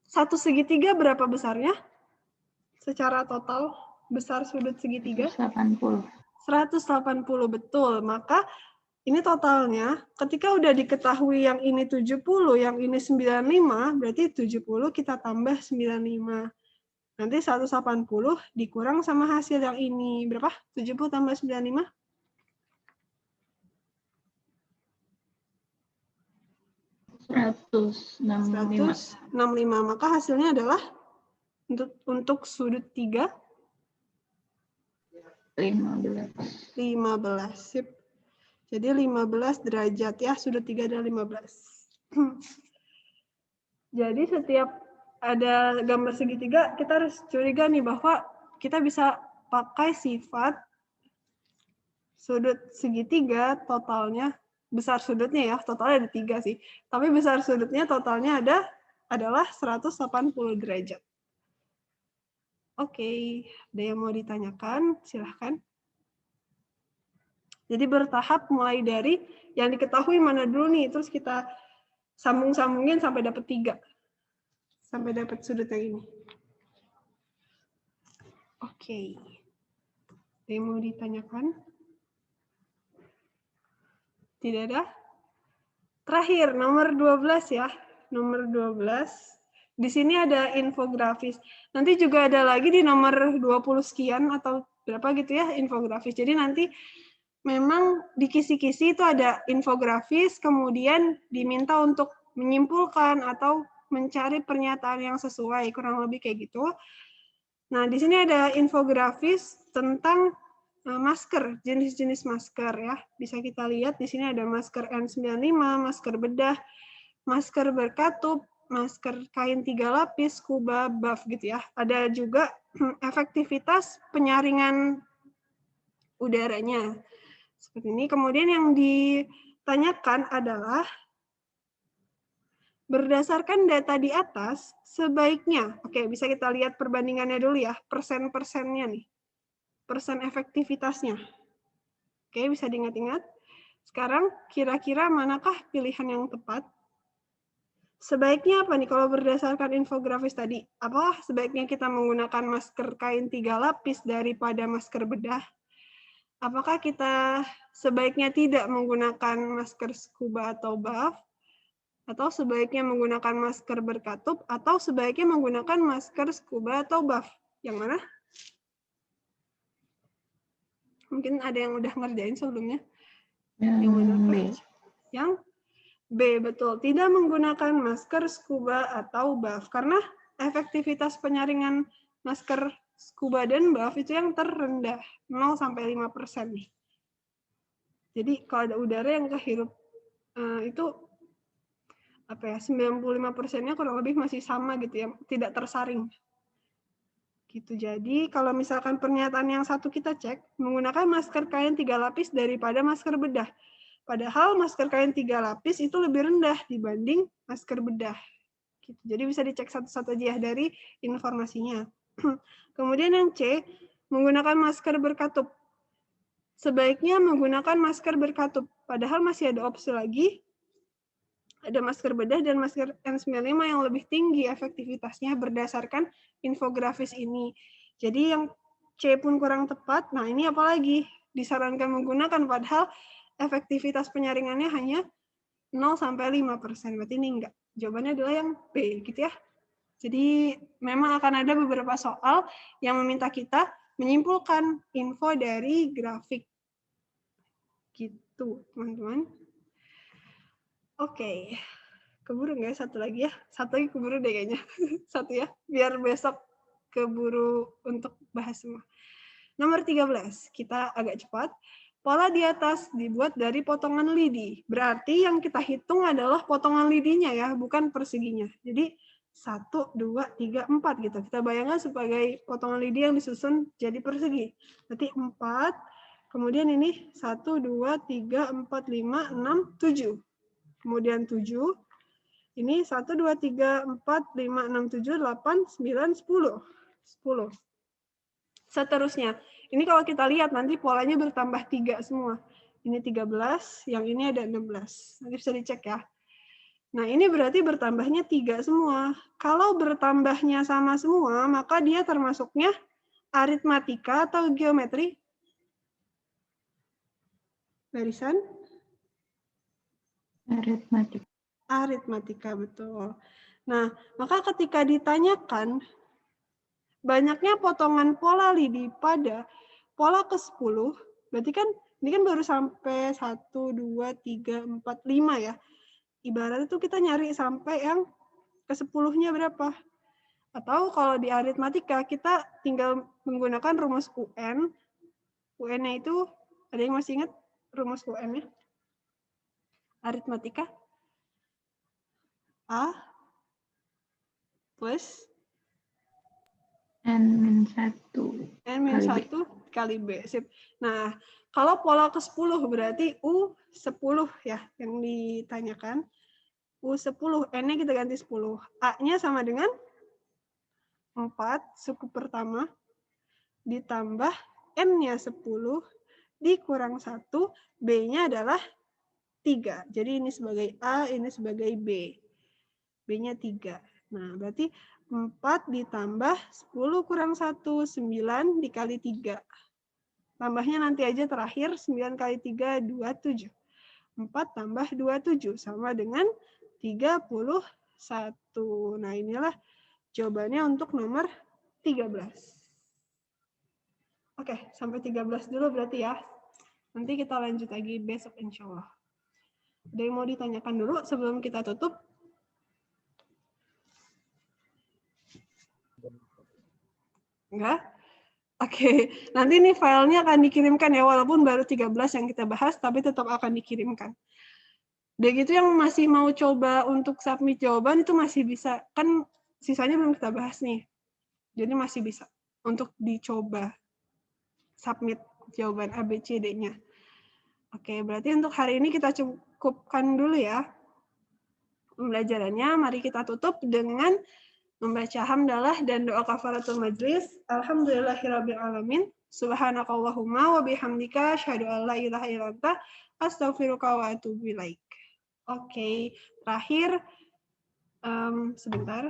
satu segitiga berapa besarnya? Secara total, besar sudut segitiga? 180. 180, betul. Maka, ini totalnya, ketika udah diketahui yang ini 70, yang ini 95, berarti 70 kita tambah 95. Nanti 180 dikurang sama hasil yang ini. Berapa? 70 tambah 95? 165. 165. Maka hasilnya adalah untuk sudut 3, 15. 15. Sip. Jadi 15 derajat ya, sudut 3 adalah 15. Jadi setiap ada gambar segitiga, kita harus curiga nih bahwa kita bisa pakai sifat sudut segitiga totalnya, besar sudutnya ya, totalnya ada 3 sih. Tapi besar sudutnya totalnya adalah 180 derajat. Oke, ada yang mau ditanyakan? Silahkan. Jadi bertahap mulai dari yang diketahui mana dulu nih, terus kita sambung-sambungin sampai dapat 3. Sampai dapat sudut yang ini. Oke. Ada yang mau ditanyakan? Tidak ada? Terakhir, nomor 12 ya. Nomor 12. Di sini ada infografis. Nanti juga ada lagi di nomor 20 sekian atau berapa gitu ya, infografis. Jadi nanti memang di kisi-kisi itu ada infografis, kemudian diminta untuk menyimpulkan atau mencari pernyataan yang sesuai, kurang lebih kayak gitu. Nah, di sini ada infografis tentang masker, jenis-jenis masker ya. Bisa kita lihat di sini ada masker N95, masker bedah, masker berkatup, masker kain 3 lapis, scuba, buff gitu ya. Ada juga efektivitas penyaringan udaranya. Seperti ini. Kemudian yang ditanyakan adalah berdasarkan data di atas, sebaiknya, oke bisa kita lihat perbandingannya dulu ya, persen-persennya nih. Persen efektivitasnya. Oke, bisa diingat-ingat. Sekarang, kira-kira manakah pilihan yang tepat? Sebaiknya apa nih kalau berdasarkan infografis tadi? Apakah sebaiknya kita menggunakan masker kain 3 lapis daripada masker bedah? Apakah kita sebaiknya tidak menggunakan masker scuba atau buff? Atau sebaiknya menggunakan masker berkatup? Atau sebaiknya menggunakan masker scuba atau buff? Yang mana? Mungkin ada yang udah ngerjain sebelumnya. Yang mana? B. Yang B, betul. Tidak menggunakan masker scuba atau buff. Karena efektivitas penyaringan masker scuba dan buff itu yang terendah. 0-5% nih. Jadi kalau ada udara yang kehirup itu apa ya, 95%-nya kurang lebih masih sama gitu ya, tidak tersaring. Gitu. Jadi kalau misalkan pernyataan yang satu kita cek, menggunakan masker kain 3 lapis daripada masker bedah. Padahal masker kain 3 lapis itu lebih rendah dibanding masker bedah. Gitu. Jadi bisa dicek satu-satu aja ya dari informasinya. Kemudian yang C, menggunakan masker berkatup. Sebaiknya menggunakan masker berkatup. Padahal masih ada opsi lagi, ada masker bedah dan masker N95 yang lebih tinggi efektivitasnya berdasarkan infografis ini. Jadi yang C pun kurang tepat. Nah, ini apalagi disarankan menggunakan padahal efektivitas penyaringannya hanya 0-5%. Berarti ini enggak. Jawabannya adalah yang B gitu ya. Jadi memang akan ada beberapa soal yang meminta kita menyimpulkan info dari grafik. Gitu, teman-teman. Oke, keburu nggak ya satu lagi ya? Satu lagi keburu deh kayaknya. Satu ya, biar besok keburu untuk bahas semua. Nomor 13, kita agak cepat. Pola di atas dibuat dari potongan lidi. Berarti yang kita hitung adalah potongan lidinya ya, bukan perseginya. Jadi 1, 2, 3, 4 gitu. Kita bayangkan sebagai potongan lidi yang disusun jadi persegi. Berarti 4, kemudian ini 1, 2, 3, 4, 5, 6, 7. Kemudian 7, Ini 1, 2, 3, 4, 5, 6, 7, 8, 9, 10. 10. Seterusnya. Ini kalau kita lihat nanti polanya bertambah 3 semua. Ini 13, yang ini ada 16. Nanti bisa dicek ya. Nah, ini berarti bertambahnya 3 semua. Kalau bertambahnya sama semua, maka dia termasuknya aritmatika atau geometri? Barisan? Aritmatika. Aritmatika, betul. Nah, maka ketika ditanyakan banyaknya potongan pola lidi pada pola ke-10, berarti kan ini kan baru sampai 1, 2, 3, 4, 5 ya. Ibaratnya itu kita nyari sampai yang ke-10-nya berapa. Atau kalau di aritmatika kita tinggal menggunakan rumus UN. UN-nya itu, ada yang masih ingat rumus UN-nya? Aritmatika? A plus N-1 N-1 kali B. Sip. Nah, kalau pola ke-10 berarti U10 ya yang ditanyakan. U10, N-nya kita ganti 10. A-nya sama dengan 4, suku pertama, ditambah N-nya 10, dikurang 1, B-nya adalah 3. Jadi ini sebagai A, ini sebagai B. B-nya 3. Nah, berarti 4 ditambah 10 kurang 1, 9 dikali 3. Tambahnya nanti aja terakhir, 9 kali 3, 27. 4 tambah 27, sama dengan 31. Nah, inilah jawabannya untuk nomor 13. Oke, sampai 13 dulu berarti ya. Nanti kita lanjut lagi besok insya Allah. Ada yang mau ditanyakan dulu sebelum kita tutup? Enggak? Oke, nanti nih filenya akan dikirimkan ya, walaupun baru 13 yang kita bahas, tapi tetap akan dikirimkan. Udah gitu yang masih mau coba untuk submit jawaban itu masih bisa, kan sisanya belum kita bahas nih. Jadi masih bisa untuk dicoba submit jawaban ABCD-nya. Oke, berarti untuk hari ini kita cukupkan dulu ya pembelajarannya. Mari kita tutup dengan membaca hamdalah dan doa kafaratul majlis. Alhamdulillahirabbil alamin. Subhanakallahumma wa bihamdika asyhadu an la ilaha illa anta astaghfiruka wa atubu ilaik. Oke, terakhir sebentar.